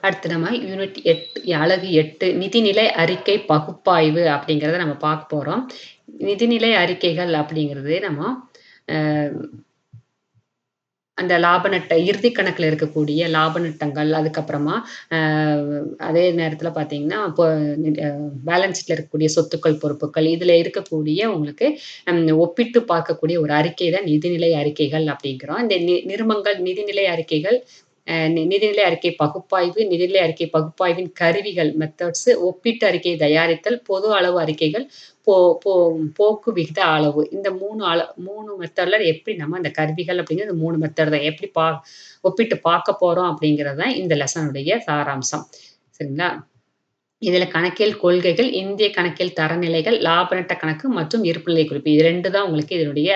அடுத்து நம்ம யூனிட் 8 அலகு 8 நிதிநிலை அறிக்கை பகுப்பாய்வு அப்படிங்கிறத நம்ம பார்க்க போறோம். நிதிநிலை அறிக்கைகள் அப்படிங்கிறது நம்ம அ அந்த லாப நட்ட இறுதி கணக்குல இருக்கக்கூடிய லாப நட்டங்கள், அதுக்கப்புறமா அ அதே நேரத்தில பார்த்தீங்கன்னா, இப்போ பேலன்ஸ் ஷீட்ல இருக்கக்கூடிய சொத்துக்கள், பொறுப்புகள் இதில இருக்கக்கூடிய உங்களுக்கு ஒப்பிட்டு பார்க்கக்கூடிய ஒரு அறிக்கை தான் நிதிநிலை அறிக்கைகள் அப்படிங்கிறோம். இந்த நிறுமங்கள் நிதிநிலை அறிக்கைகள் நிதிநிலை அறிக்கை பகுப்பாய்வு, நிதிநிலை அறிக்கை பகுப்பாய்வின் கருவிகள் மெத்தட்ஸ், ஒப்பீட்டு அறிக்கை தயாரித்தல், பொது அளவு அறிக்கைகள், போ போ போக்கு விகித அளவு. இந்த 3 மெத்தட்ல எப்படி நம்ம அந்த கருவிகள் அப்படிங்கிறது 3 மெத்தட் தான். எப்படி ஒப்பிட்டு பார்க்க போறோம் அப்படிங்கிறது தான் இந்த லெசனுடைய சாராம்சம். சரிங்களா? இதில கணக்கியல் கொள்கைகள், இந்திய கணக்கியல் தரநிலைகள், லாப நட்ட கணக்கு மற்றும் இருப்புநிலை குறிப்பு. இது 2 தான் உங்களுக்கு இதனுடைய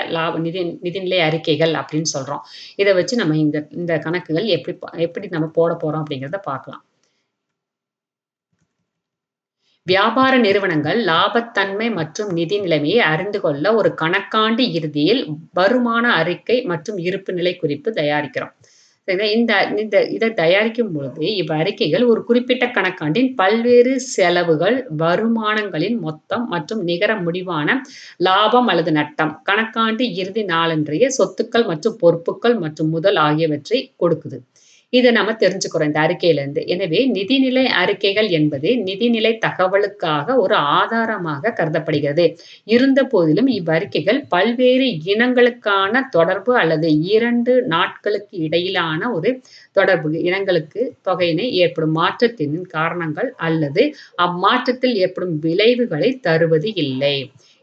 நிதிநிலை அறிக்கைகள் அப்படின்னு சொல்றோம். இத வச்சு நம்ம இந்த இந்த கணக்குகள் எப்படி நம்ம போட போறோம் அப்படிங்கிறத பார்க்கலாம். வியாபார நிறுவனங்கள் லாபத்தன்மை மற்றும் நிதி நிலைமையை அறிந்து கொள்ள ஒரு கணக்காண்டு இறுதியில் வருமான அறிக்கை மற்றும் இருப்புநிலை குறிப்பு தயாரிக்கிறோம். சரிங்களா? இந்த இந்த இத தயாரிக்கும் பொழுது இவ்வறிக்கைகள் ஒரு குறிப்பிட்ட கணக்காண்டின் பல்வேறு செலவுகள், வருமானங்களின் மொத்தம் மற்றும் நிகர முடிவான லாபம் அல்லது நட்டம், கணக்காண்டு இறுதி நாளன்றைய சொத்துக்கள் மற்றும் பொறுப்புகள் மற்றும் முதல் ஆகியவற்றை கொடுக்குது. இத நம்ம தெரிஞ்சுக்கிறோம் இந்த அறிக்கையிலிருந்து. எனவே நிதிநிலை அறிக்கைகள் என்பது நிதிநிலை தகவலுக்காக ஒரு ஆதாரமாக கருதப்படுகிறது. இருந்தபோதிலும் இவ்வறிக்கைகள் பல்வேறு இனங்களுக்கான தொடர்பு அல்லது 2 நாட்களுக்கு இடையிலான ஒரு தொடர்பு இனங்களுக்கு தொகையினை ஏற்படும் மாற்றத்தின் காரணங்கள் அல்லது அம்மாற்றத்தில் ஏற்படும் விளைவுகளை தருவது இல்லை.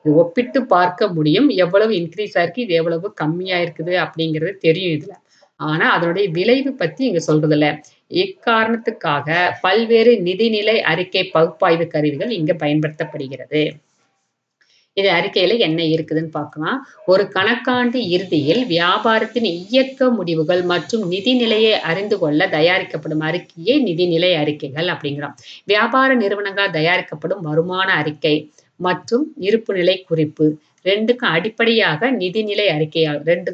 இது ஒப்பிட்டு பார்க்க முடியும். எவ்வளவு இன்கிரீஸ் ஆயிருக்கு, இது எவ்வளவு கம்மியா இருக்குது அப்படிங்கிறது தெரியும் இதுல. ஆனா, அதனுடைய விளைவு பத்தி இங்க சொல்றதில்ல. இக்காரணத்துக்காக பல்வேறு நிதிநிலை அறிக்கை பகுப்பாய்வு கருவிகள் இங்க பயன்படுத்தப்படுகிறது. இது அறிக்கையில என்ன இருக்குதுன்னு பார்க்கலாம். ஒரு கணக்காண்டு இறுதியில் வியாபாரத்தின் இயக்க முடிவுகள் மற்றும் நிதி நிலையை அறிந்து கொள்ள தயாரிக்கப்படும் அறிக்கையே நிதிநிலை அறிக்கைகள் அப்படிங்கிறோம். வியாபார நிறுவனங்களால் தயாரிக்கப்படும் வருமான அறிக்கை மற்றும் இருப்புநிலை குறிப்பு 2க்கும் அடிப்படையாக நிதிநிலை அறிக்கையால் 2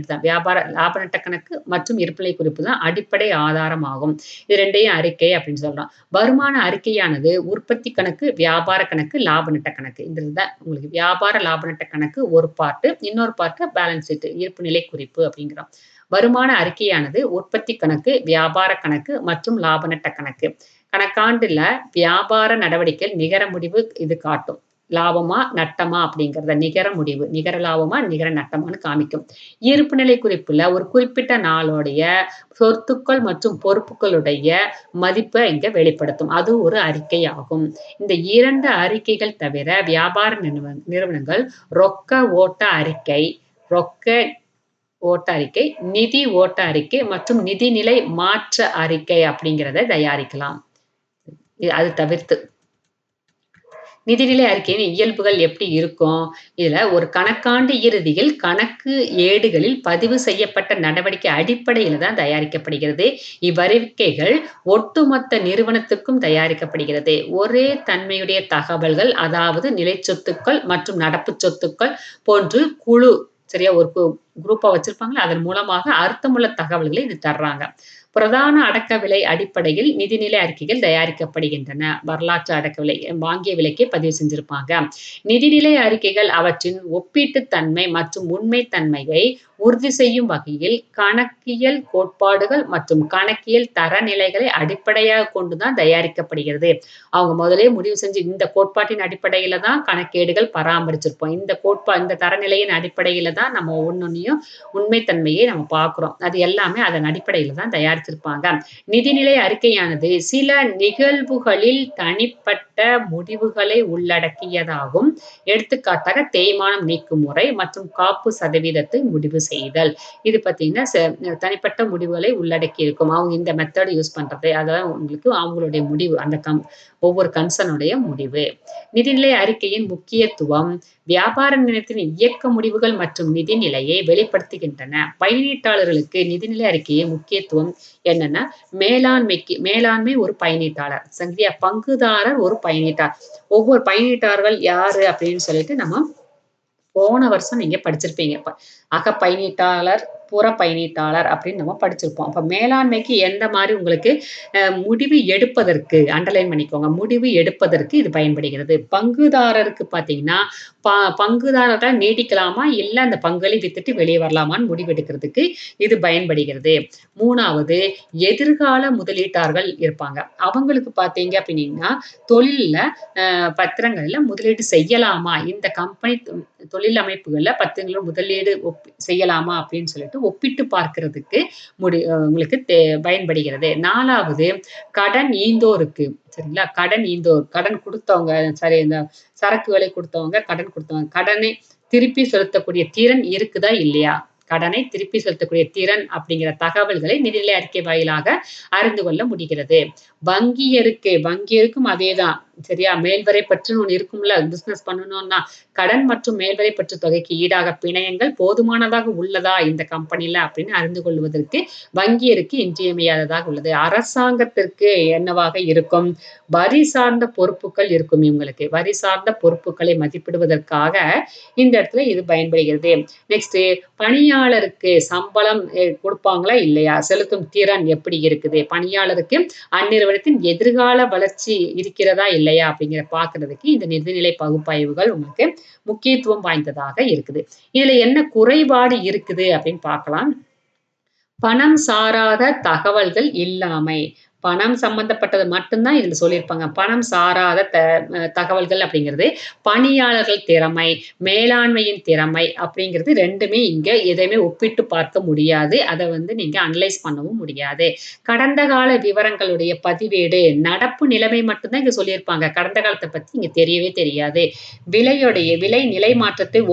தான். வியாபார லாப நட்ட கணக்கு மற்றும் இருப்புநிலை குறிப்பு தான் அடிப்படை ஆதாரமாகும். இது 2யும் அறிக்கை அப்படின்னு சொல்றோம். வருமான அறிக்கையானது உற்பத்தி கணக்கு, வியாபார கணக்கு, லாப நட்ட கணக்கு. இந்த இதுதான் உங்களுக்கு வியாபார லாப நட்ட கணக்கு ஒரு பார்ட்டு. இன்னொரு பார்ட்டு பேலன்ஸ் ஷீட் இருப்புநிலை குறிப்பு அப்படிங்கிறோம். வருமான அறிக்கையானது உற்பத்தி கணக்கு, வியாபார கணக்கு மற்றும் லாப நட்ட கணக்கு. கணக்காண்டுல வியாபார நடவடிக்கைகள் நிகர முடிவு இது காட்டும். லாபமா, நட்டமா அப்படிங்கிறத நிகர முடிவு. நிகர லாபமா, நிகர நட்டமான்னு காமிக்கும். இருப்புநிலை குறிப்புல ஒரு குறிப்பிட்ட நாளோடைய சொத்துக்கள் மற்றும் பொறுப்புகளுடைய மதிப்ப இங்க வெளிப்படுத்தும். அது ஒரு அறிக்கை ஆகும். இந்த 2 அறிக்கைகள் தவிர வியாபார நிறுவனங்கள் ரொக்க ஓட்ட அறிக்கை, ரொக்க ஓட்ட அறிக்கை, நிதி ஓட்ட அறிக்கை மற்றும் நிதிநிலை மாற்ற அறிக்கை அப்படிங்கிறத தயாரிக்கலாம். அது தவிர்த்து நிதிநிலை அறிக்கையின் இயல்புகள் எப்படி இருக்கும்? இதுல ஒரு கணக்காண்டு இறுதியில் கணக்கு ஏடுகளில் பதிவு செய்யப்பட்ட நடவடிக்கை அடிப்படையில தான் தயாரிக்கப்படுகிறது. இவ்வறிக்கைகள் ஒட்டுமொத்த நிறுவனத்துக்கும் தயாரிக்கப்படுகிறது. ஒரே தன்மையுடைய தகவல்கள் அதாவது நிலைச்சொத்துக்கள் மற்றும் நடப்பு சொத்துக்கள் போன்று குழு சரியா ஒரு குரூப்பா வச்சிருப்பாங்கல்ல, அதன் மூலமாக அர்த்தமுள்ள தகவல்களை இது தர்றாங்க. பிரதான அடக்க விலை அடிப்படையில் நிதிநிலை அறிக்கைகள் தயாரிக்கப்படுகின்றன. வரலாற்று அடக்க விலை வாங்கிய விலைக்கே பதிவு செஞ்சிருப்பாங்க. நிதிநிலை அறிக்கைகள் அவற்றின் ஒப்பீட்டுத்தன்மை மற்றும் உண்மைத்தன்மையை உறுதி செய்யும் வகையில் கணக்கியல் கோட்பாடுகள் மற்றும் கணக்கியல் தரநிலைகளை அடிப்படையாக கொண்டுதான் தயாரிக்கப்படுகிறது. அவங்க முதலே முடிவு செஞ்சு இந்த கோட்பாட்டின் அடிப்படையில தான் கணக்கேடுகள் பராமரிச்சிருப்போம். இந்த தரநிலையின் அடிப்படையில தான் நம்ம ஒவ்வொன்னையும் உண்மைத்தன்மையை நம்ம பார்க்கிறோம். அது எல்லாமே அதன் அடிப்படையில தான் தயாரிச்சிருப்பாங்க. நிதிநிலை அறிக்கையானது சில நிகழ்வுகளில் தனிப்பட்ட முடிவுகளை உள்ளடக்கியதாகும். எடுத்துக்காட்டாக தேய்மானம் நீக்கும் முறை மற்றும் காப்பு சதவீதத்தை முடிவு செய்தல். இது பார்த்தீங்கன்னா, தனிப்பட்ட முடிவுகளை உள்ளடக்கி இருக்கும். அவங்க இந்த மெத்தட் யூஸ் பண்றது. அதான் உங்களுக்கு அவங்களுடைய முடிவு. அந்த ஒவ்வொரு கன்சர்னுடைய முடிவு. நிதிநிலை அறிக்கையின் முக்கியத்துவம் வியாபார நிலையத்தின் இயக்க முடிவுகள் மற்றும் நிதிநிலையை வெளிப்படுத்துகின்றன. பயனீட்டாளர்களுக்கு நிதிநிலை அறிக்கையின் முக்கியத்துவம் என்னன்னா, மேலாண்மை ஒரு பயனீட்டாளர். சரியா? பங்குதாரர் ஒரு பயனீட்டாளர். ஒவ்வொரு பயனீட்டாளர்கள் யாரு அப்படின்னு சொல்லிட்டு நம்ம போன வருஷம் நீங்க படிச்சிருப்பீங்க. பயனீட்டாளர், புற பயனீட்டாளர் அப்படின்னு நம்ம படிச்சிருப்போம். அப்ப மேலாண்மைக்கு எந்த மாரி உங்களுக்கு முடிவு எடுப்பதற்கு அண்டர்லைன் பண்ணிக்கோங்க. முடிவு எடுப்பதற்கு இது பயன்படுகிறது. பங்குதாரருக்கு பார்த்தீங்கன்னா, ப பங்குதாரர்களா நீடிக்கலாமா? இல்ல அந்த பங்குகளை வித்துட்டு வெளிய வரலாமான்னு முடிவெடுக்கிறதுக்கு இது பயன்படுகிறது. 3வது எதிர்கால முதலீட்டாளர்கள் இருப்பாங்க. அவங்களுக்கு பார்த்தீங்க அப்படின்னீங்கன்னா, தொழில்ல பத்திரங்கள்ல முதலீடு செய்யலாமா? இந்த கம்பெனி தொழில் அமைப்புகள்ல பத்திரங்கள்ல முதலீடு செய்யலாமா? அப்படின்னு சொல்லிட்டு ஒப்பிட்டு பார்க்கிறதுக்கு உங்களுக்கு பயன்படுகிறது. 4வது கடன் ஈந்தோருக்கு சரிங்களா? கடன் ஈந்தோர், கடன் குடுத்தவங்க சரி இந்த சரக்குகளை குடுத்தவங்க, கடன் குடுத்தவங்க, கடனை திருப்பி செலுத்தக்கூடிய திறன் இருக்குதா? இல்லையா? கடனை திருப்பி செலுத்தக்கூடிய திறன் அப்படிங்கிற தகவல்களை நிதிநிலை அறிக்கை வாயிலாக அறிந்து கொள்ள முடிகிறது. வங்கியருக்கும் அதேதான். சரியா? மேல்வரை பற்றுன்னு ஒண்ணு இருக்கும்ல. பிசினஸ் பண்ணணும்னா, கடன் மற்றும் மேல்வரை பற்று தொகைக்கு ஈடாக பிணையங்கள் போதுமானதாக உள்ளதா இந்த கம்பெனில அப்படின்னு அறிந்து கொள்வதற்கு வங்கியருக்கு இன்றியமையாததாக உள்ளது. அரசாங்கத்திற்கு என்னவாக இருக்கும்? வரி சார்ந்த பொறுப்புகள் இருக்கும் இவங்களுக்கு. வரி சார்ந்த பொறுப்புகளை மதிப்பிடுவதற்காக இந்த இடத்துல இது பயன்படுகிறது. நெக்ஸ்ட் பணியாளருக்கு சம்பளம் குடுப்பாங்களா? இல்லையா? செலுத்தும் திறன் எப்படி இருக்குது? பணியாளருக்கு அந்நிறுவனத்தின் எதிர்கால வளர்ச்சி இருக்கிறதா? இல்லையா? அப்படிங்கிற பார்க்கிறதுக்கு இந்த நிதிநிலை பகுப்பாய்வுகள் உங்களுக்கு முக்கியத்துவம் வாய்ந்ததாக இருக்குது. இதுல என்ன குறைபாடு இருக்குது அப்படின்னு பார்க்கலாம். பணம் சாராத தகவல்கள் இல்லாமை. பணம் சம்பந்தப்பட்டது மட்டும் தான் இதுல சொல்லியிருப்பாங்க. பணம் சாராத தகவல்கள் அப்படிங்கிறது, பணியாளர்கள் திறமை, மேலாண்மையின் திறமை அப்படிங்கிறது 2மே இங்க எதையுமே ஒப்பிட்டு பார்க்க முடியாது. அத வந்து நீங்க அனலைஸ் பண்ணவும் முடியாது. கடந்த கால விவரங்களுடைய பதிவேடு, நடப்பு நிலைமை மட்டும் தான் இங்க சொல்லியிருப்பாங்க. கடந்த காலத்த பத்தி இங்க தெரியவே தெரியாது. விலை நிலை மாற்றத்தை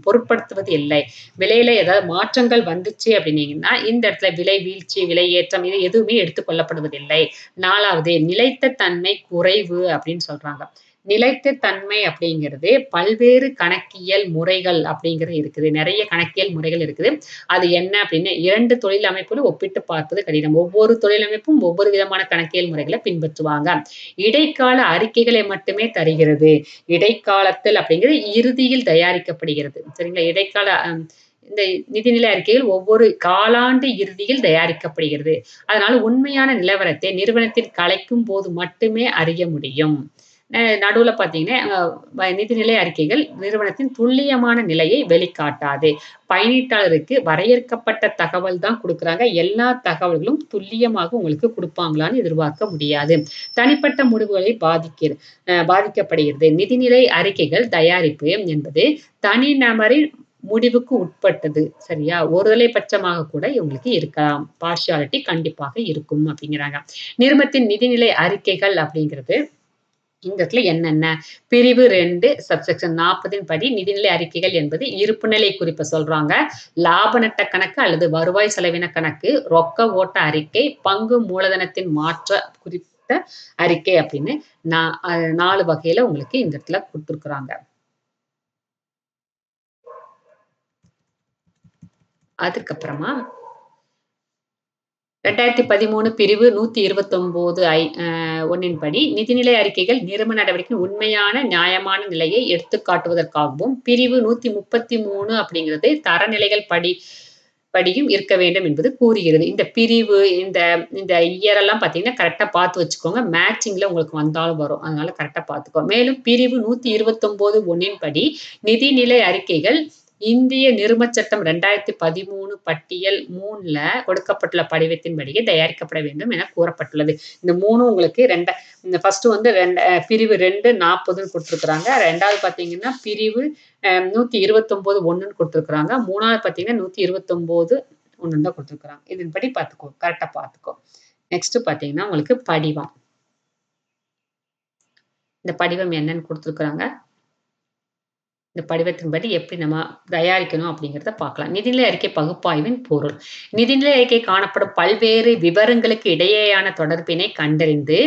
பொருட்படுத்துவது இல்லை. விலையில ஏதாவது மாற்றங்கள் வந்துச்சு அப்படின்னீங்கன்னா, இந்த இடத்துல விலை வீழ்ச்சி, விலை ஏற்றம் இது எதுவுமே எடுத்துக் கொள்ளப்படுவதில்லை. 4வது நிலைத்த தன்மை குறைவு அப்படின்னு சொல்றாங்க. நிலைத்த தன்மை அப்படிங்கிறது பல்வேறு கணக்கியல் முறைகள் அப்படிங்கிறது இருக்குது. நெறைய கணக்கியல் முறைகள் இருக்குது. அது என்ன அப்படின்னு 2 தொழில் அமைப்புகளும் ஒப்பிட்டு பார்ப்பது கடினம். ஒவ்வொரு தொழில் அமைப்பும் ஒவ்வொரு விதமான கணக்கியல் முறைகள பின்பற்றுவாங்க. இடைக்கால அறிக்கைகளை மட்டுமே தருகிறது. இடைக்காலத்தில் அப்படிங்கிறது இறுதியில் தயாரிக்கப்படுகிறது. சரிங்களா? இடைக்கால இந்த நிதிநிலை அறிக்கைகள் ஒவ்வொரு காலாண்டு இறுதியில் தயாரிக்கப்படுகிறது. அதனால உண்மையான நிலவரத்தை நிறுவனத்தில் கலைக்கும் போது மட்டுமே அறிய முடியும். நடுவுல பார்த்தீங்கன்னா, நிதிநிலை அறிக்கைகள் நிறுவனத்தின் துல்லியமான நிலையை வெளிக்காட்டாது. பயனீட்டாளருக்கு வரையறுக்கப்பட்ட தகவல் தான் குடுக்குறாங்க. எல்லா தகவல்களும் துல்லியமாக உங்களுக்கு குடுப்பாங்களான்னு எதிர்பார்க்க முடியாது. தனிப்பட்ட முடிவுகளை பாதிக்கப்படுகிறது. நிதிநிலை அறிக்கைகள் தயாரிப்பு என்பது தனிநபரின் முடிவுக்கு உட்பட்டது. சரியா? ஒருதலை பட்சமாக கூட இவங்களுக்கு இருக்கலாம். பார்ஷியாலிட்டி கண்டிப்பாக இருக்கும் அப்படிங்கிறாங்க. நிறுவனத்தின் நிதிநிலை அறிக்கைகள் அப்படிங்கிறது இந்த இடத்துல என்னென்ன? பிரிவு 2 சப்செக்ஷன் 40ன் படி நிதிநிலை அறிக்கைகள் என்பது இருப்புநிலை குறிப்ப சொல்றாங்க. லாப நட்ட கணக்கு அல்லது வருவாய் செலவின கணக்கு, ரொக்க ஓட்ட அறிக்கை, பங்கு மூலதனத்தின் மாற்ற குறித்த அறிக்கை அப்படின்னு 4 வகையில உங்களுக்கு இந்த இடத்துல குடுத்துருக்குறாங்க. அதுக்கப்புறமா 2013 பிரிவு 129 1ன் படி நிதிநிலை அறிக்கைகள் நிறுவன நடவடிக்கையின் உண்மையான, நியாயமான நிலையை எடுத்துக்காட்டுவதற்காகவும், பிரிவு 133 அப்படிங்கிறது தரநிலைகள் படியும் இருக்க வேண்டும் என்பது கூறுகிறது. இந்த பிரிவு, இந்த இந்த இயர் எல்லாம் பார்த்தீங்கன்னா, கரெக்ட்டா பார்த்து வச்சுக்கோங்க. மேட்சிங்ல உங்களுக்கு வந்தாலும் வரும். அதனால கரெக்ட்டா பார்த்துக்கோ. மேலும் பிரிவு 129 1ன் படி நிதிநிலை அறிக்கைகள் இந்திய நிறுமச் சட்டம் 2013 பட்டியல் 3ல கொடுக்கப்பட்டுள்ள படிவத்தின்படியே தயாரிக்கப்பட வேண்டும் என கூறப்பட்டுள்ளது. இந்த 3ம் உங்களுக்கு இந்த ஃபர்ஸ்ட் வந்து பிரிவு 2 40ன்னு குடுத்துருக்காங்க. 2வது பார்த்தீங்கன்னா, பிரிவு 129 1ன்னு குடுத்துருக்காங்க. 3வது பார்த்தீங்கன்னா, 129 1ன்னு தான் குடுத்துருக்காங்க. இதன்படி பார்த்துக்கோ. கரெக்ட்டா பார்த்துக்கோ. நெக்ஸ்ட் பார்த்தீங்கன்னா, உங்களுக்கு படிவம். இந்த படிவம் என்னன்னு குடுத்துருக்காங்க. இந்த படிவத்தின்படி எப்படி நம்ம தயாரிக்கணும் அப்படிங்கிறத பார்க்கலாம். நிதிநிலை அறிக்கை பகுப்பாய்வின் பொருள். நிதிநிலை அறிக்கை காணப்படும் பல்வேறு விவரங்களுக்கு இடையேயான தொடர்பினை கண்டறிந்து,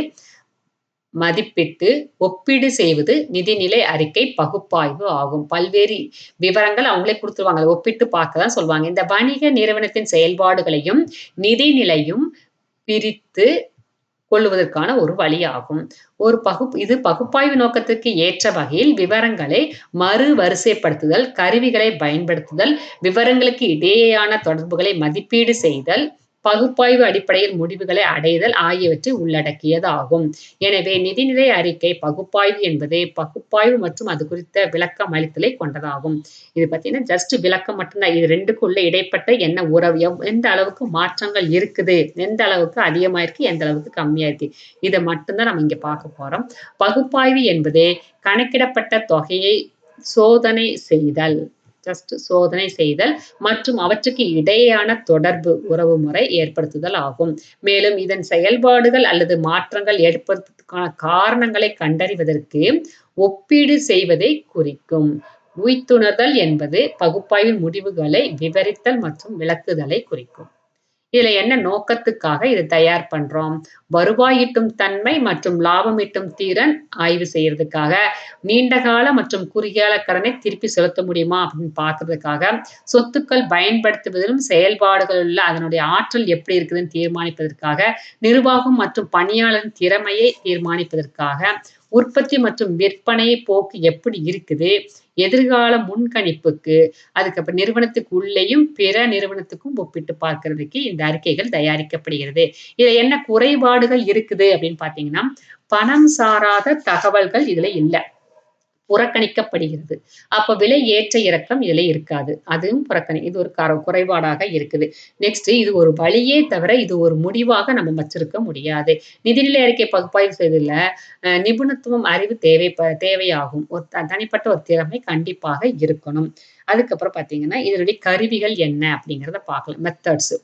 மதிப்பிட்டு, ஒப்பீடு செய்வது நிதிநிலை அறிக்கை பகுப்பாய்வு ஆகும். பல்வேறு விவரங்கள் அவங்களே குடுத்துருவாங்க. அத ஒப்பிட்டு பார்க்க தான் சொல்வாங்க. இந்த வணிக நிறுவனத்தின் செயல்பாடுகளையும், நிதிநிலையும் பிரித்து கொள்ளுவதற்கான ஒரு வழியாகும். இது பகுப்பாய்வு நோக்கத்திற்கு ஏற்ற வகையில் விவரங்களை மறுவரிசைப்படுத்துதல், கருவிகளை பயன்படுத்துதல், விவரங்களுக்கு இடையேயான தொடர்புகளை மதிப்பீடு செய்தல், பகுப்பாய்வு அடிப்படையில் முடிவுகளை அடைதல் ஆகியவற்றை உள்ளடக்கியதாகும். எனவே நிதிநிலை அறிக்கை பகுப்பாய்வு என்பது பகுப்பாய்வு மற்றும் அது குறித்த விளக்கம் அளித்தலை கொண்டதாகும். இது பார்த்தீங்கன்னா ஜஸ்ட் விளக்கம் மட்டும்தான். இது 2க்குள்ள இடைப்பட்ட என்ன உறவு, எந்த அளவுக்கு மாற்றங்கள் இருக்குது, எந்த அளவுக்கு அதிகமா இருக்கு, எந்த அளவுக்கு கம்மியா இருக்கு. இத மட்டும் தான் நம்ம இங்க பார்க்க போறோம். பகுப்பாய்வு என்பது கணக்கிடப்பட்ட தொகையை சோதனை செய்தல், சோதனை செய்தல் மற்றும் அவற்றுக்கு இடையேயான தொடர்பு உறவுமுறை ஏற்படுத்துதல் ஆகும். மேலும் இதன் செயல்பாடுகள் அல்லது மாற்றங்கள் ஏற்படுவதற்கான காரணங்களை கண்டறிவதற்கு ஒப்பீடு செய்வதை குறிக்கும். உய்த்துணர்தல் என்பது பகுப்பாய்வின் முடிவுகளை விவரித்தல் மற்றும் விளக்குதலை குறிக்கும். இதுல என்ன நோக்கத்துக்காக இதை தயார் பண்றோம்? வருவாய் ஈட்டும் தன்மை மற்றும் லாபம் ஈட்டும் திறன் ஆய்வு செய்யறதுக்காக, நீண்ட கால மற்றும் குறுகிய கால கடனை திருப்பி செலுத்த முடியுமா அப்படின்னு பார்க்கறதுக்காக, சொத்துக்கள் பயன்படுத்துவதிலும் செயல்பாடுகளில் அதனுடைய ஆற்றல் எப்படி இருக்குதுன்னு தீர்மானிப்பதற்காக, நிர்வாகம் மற்றும் பணியாளரின் திறமையை தீர்மானிப்பதற்காக, உற்பத்தி மற்றும் விற்பனை போக்கு எப்படி இருக்குது, எதிர்கால முன்கணிப்புக்கு, அதுக்கப்புறம் நிறுவனத்துக்கு உள்ளேயும் பிற நிறுவனத்துக்கும் ஒப்பிட்டு பார்க்கிறதுக்கு இந்த அறிக்கைகள் தயாரிக்கப்படுகிறது. இதுல என்ன குறைபாடுகள் இருக்குது அப்படின்னு பார்த்தீங்கன்னா, பணம் சாராத தகவல்கள் இதுல இல்ல. புறக்கணிக்கப்படுகிறது. அப்ப விலை ஏற்ற இறக்கம் இதுல இருக்காது. அதுவும் இது ஒரு குறைபாடாக இருக்குது. நெக்ஸ்ட் இது ஒரு வழியே தவிர இது ஒரு முடிவாக நம்ம வச்சிருக்க முடியாது. நிதிநிலை அறிக்கை பகுப்பாய்வு செய்ததுல நிபுணத்துவம், அறிவு தேவையாகும். ஒரு தனிப்பட்ட ஒரு திறமை கண்டிப்பாக இருக்கணும். அதுக்கப்புறம் பார்த்தீங்கன்னா, இதனுடைய கருவிகள் என்ன அப்படிங்கிறத பார்க்கலாம். மெத்தட்ஸ்.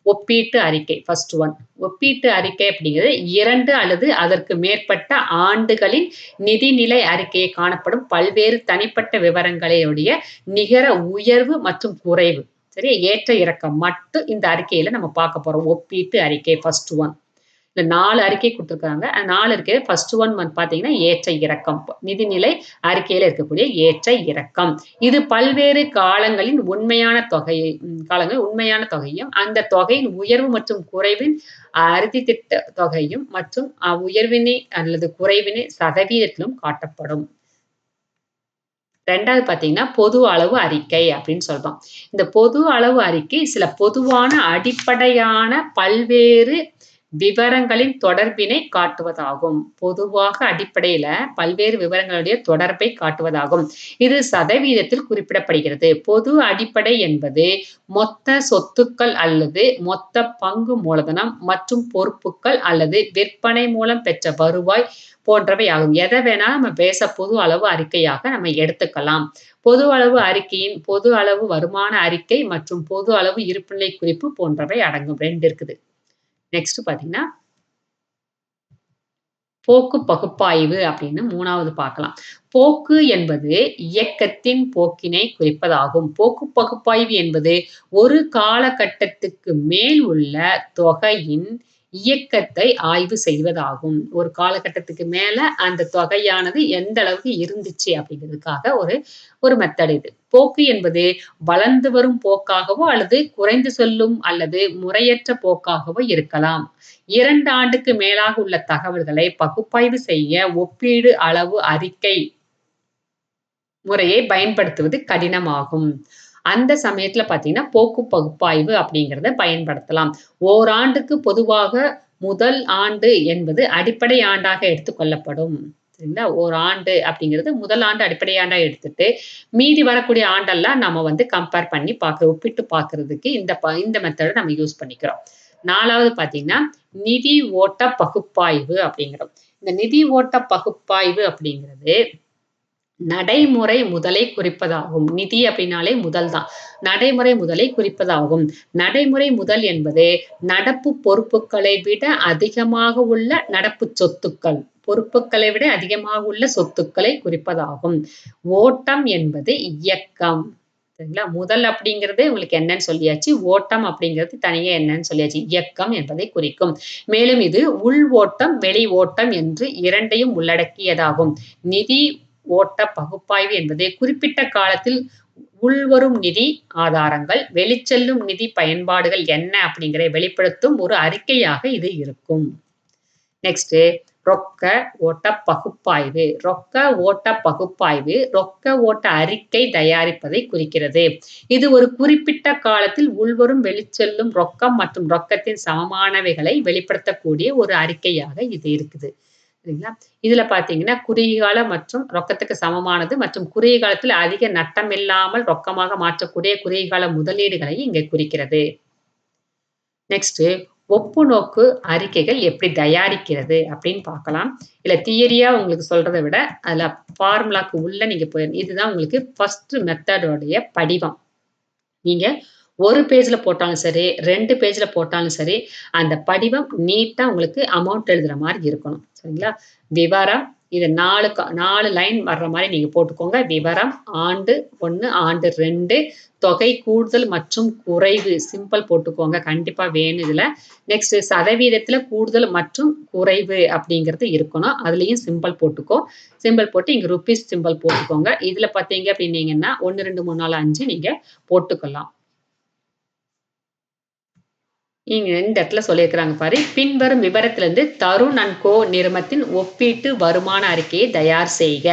ஒப்பீட்டு அறிக்கை ஃபர்ஸ்ட் ஒன். ஒப்பீட்டு அறிக்கை அப்படிங்கிறது 2 அல்லது அதற்கு மேற்பட்ட ஆண்டுகளின் நிதிநிலை அறிக்கையை காணப்படும் பல்வேறு தனிப்பட்ட விவரங்களுடைய நிகர உயர்வு மற்றும் குறைவு. சரியா? ஏற்ற இறக்கம் மட்டும் இந்த அறிக்கையில நம்ம பார்க்க போறோம். ஒப்பீட்டு அறிக்கை ஃபர்ஸ்ட் ஒன். இந்த 4 அறிக்கை குடுத்துருக்காங்க. அந்த 4 அறிக்கையில ஃபர்ஸ்ட் ஒன் வந்து பார்த்தீங்கன்னா, ஏற்ற இறக்கம். நிதிநிலை அறிக்கையில இருக்கக்கூடிய ஏற்ற இறக்கம். இது பல்வேறு காலங்களின் உண்மையான தொகையும், அந்த தொகையின் உயர்வு மற்றும் குறைவின் அறுதித்திட்ட தொகையும் மற்றும் உயர்வினை அல்லது குறைவினை சதவீதத்திலும் காட்டப்படும். 2வது பார்த்தீங்கன்னா, பொது அளவு அறிக்கை அப்படின்னு சொல்றோம். இந்த பொது அளவு அறிக்கை சில பொதுவான அடிப்படையான பல்வேறு விவரங்களின் தொடர்பினை காட்டுவதாகும். பொதுவாக அடிப்படையில பல்வேறு விவரங்களுடைய தொடர்பை காட்டுவதாகும். இது சதவீதத்தில் குறிப்பிடப்படுகிறது. பொது அடிப்படை என்பது மொத்த சொத்துக்கள் அல்லது மொத்த பங்கு மூலதனம் மற்றும் பொறுப்புகள் அல்லது விற்பனை மூலம் பெற்ற வருவாய் போன்றவை ஆகும். எதை வேணா நம்ம பொது அளவு அறிக்கையாக நம்ம எடுத்துக்கலாம். பொது அளவு அறிக்கையின் பொது அளவு வருமான அறிக்கை மற்றும் பொது அளவு இருப்புநிலை குறிப்பு போன்றவை அடங்கும். 2 இருக்குது. நெக்ஸ்ட் பார்த்தீங்கன்னா, போக்கு பகுப்பாய்வு அப்படின்னு 3வது பார்க்கலாம். போக்கு என்பது இயக்கத்தின் போக்கினை குறிப்பதாகும். போக்கு பகுப்பாய்வு என்பது ஒரு காலகட்டத்துக்கு மேல் உள்ள தொகையின் இயக்கத்தை ஆய்வு செய்வதாகும். ஒரு காலகட்டத்துக்கு மேல அந்த தொகையானது எந்த அளவுக்கு இருந்துச்சு அப்படிங்கிறதுக்காக ஒரு மெத்தட் இது. போக்கு என்பது வளர்ந்து வரும் போக்காகவோ அல்லது குறைந்து செல்லும் அல்லது முறையற்ற போக்காகவோ இருக்கலாம். 2 ஆண்டுக்கு மேலாக உள்ள தகவல்களை பகுப்பாய்வு செய்ய ஒப்பீடு அளவு அறிக்கை முறையை பயன்படுத்துவது கடினமாகும். அந்த சமயத்துல பார்த்தீங்கன்னா, போக்கு பகுப்பாய்வு அப்படிங்கிறத பயன்படுத்தலாம். ஓராண்டுக்கு பொதுவாக முதல் ஆண்டு என்பது அடிப்படை ஆண்டாக எடுத்துக் கொள்ளப்படும். சரிங்களா? ஒரு ஆண்டு அப்படிங்கிறது முதல் ஆண்டு அடிப்படை ஆண்டா எடுத்துட்டு, மீதி வரக்கூடிய ஆண்டெல்லாம் நம்ம வந்து கம்பேர் பண்ணி ஒப்பிட்டு பார்க்கிறதுக்கு இந்த மெத்தட நம்ம யூஸ் பண்ணிக்கிறோம். 4வது பார்த்தீங்கன்னா, நிதி ஓட்ட பகுப்பாய்வு அப்படிங்கிறோம். இந்த நிதி ஓட்ட பகுப்பாய்வு அப்படிங்கிறது நடைமுறை முதலை குறிப்பதாகும். நிதி அப்படின்னாலே முதல் தான். நடைமுறை முதலை குறிப்பதாகும். நடைமுறை முதல் என்பது நடப்பு பொறுப்புகளை விட அதிகமாக உள்ள நடப்பு சொத்துக்கள். பொறுப்புகளை விட அதிகமாக உள்ள சொத்துக்களை குறிப்பதாகும். ஓட்டம் என்பது இயக்கம். சரிங்களா? முதல் அப்படிங்கிறது உங்களுக்கு என்னன்னு சொல்லியாச்சு. ஓட்டம் அப்படிங்கிறது தனியா என்னன்னு சொல்லியாச்சு. இயக்கம் என்பதை குறிக்கும். மேலும் இது உள் ஓட்டம், வெளி ஓட்டம் என்று 2யும் உள்ளடக்கியதாகும். நிதி ஓட்ட பகுப்பாய்வு என்பது குறிப்பிட்ட காலத்தில் உள்வரும் நிதி ஆதாரங்கள், வெளிச்செல்லும் நிதி பயன்பாடுகள் என்ன அப்படிங்கிறதை வெளிப்படுத்தும் ஒரு அறிக்கையாக இது இருக்கும். நெக்ஸ்ட் ரொக்க ஓட்ட பகுப்பாய்வு. ரொக்க ஓட்ட பகுப்பாய்வு ரொக்க ஓட்ட அறிக்கை தயாரிப்பதை குறிக்கிறது. இது ஒரு குறிப்பிட்ட காலத்தில் உள்வரும் வெளிச்செல்லும் ரொக்கம் மற்றும் ரொக்கத்தின் சமமானவைகளை வெளிப்படுத்தக்கூடிய ஒரு அறிக்கையாக இது இருக்குது. சரிங்களா? இதுல பார்த்தீங்கன்னா, குறுகிய கால மற்றும் ரொக்கத்துக்கு சமமானது மற்றும் குறுகிய காலத்தில் அதிக நட்டம் இல்லாமல் ரொக்கமாக மாற்றக்கூடிய குறுகிய கால முதலீடுகளை இங்கே குறிக்கிறது. நெக்ஸ்ட் ஒப்புநோக்கு அறிக்கைகள் எப்படி தயாரிக்கிறது அப்படின்னு பார்க்கலாம். இல்ல தியரியா உங்களுக்கு சொல்றத விட அதுல ஃபார்முலாக்கு உள்ள நீங்க போயிரணும். இதுதான் உங்களுக்கு ஃபர்ஸ்ட் மெத்தடோடைய படிவம். நீங்க ஒரு பேஜ்ல போட்டாலும் சரி, 2 பேஜ்ல போட்டாலும் சரி, அந்த படிவம் நீட்டா உங்களுக்கு அமௌண்ட் எழுதுற மாரி இருக்கணும். சரிங்களா? விவரம் இது 4 லைன் வர்ற மாரி நீங்க போட்டுக்கோங்க. விவரம், ஆண்டு 1, ஆண்டு 2, தொகை கூடுதல் மற்றும் குறைவு சிம்பிள் போட்டுக்கோங்க. கண்டிப்பா வேணும் இதுல. நெக்ஸ்ட் சதவீதத்துல கூடுதல் மற்றும் குறைவு அப்படிங்கிறது இருக்கணும். அதுலயும் சிம்பிள் போட்டுக்கோ. சிம்பிள் போட்டு இங்க ரூபீஸ் சிம்பிள் போட்டுக்கோங்க. இதுல பார்த்தீங்க அப்படின்னீங்கன்னா 1, 2, 3, 4, 5 நீங்க போட்டுக்கலாம். இங்க இந்த இடத்துல சொல்லியிருக்கிறாங்க பாரு. பின்வரும் விவரத்திலிருந்து தருண் அண்ட் கோ நிறுவனத்தின் ஒப்பீட்டு வருமான அறிக்கையை தயார் செய்க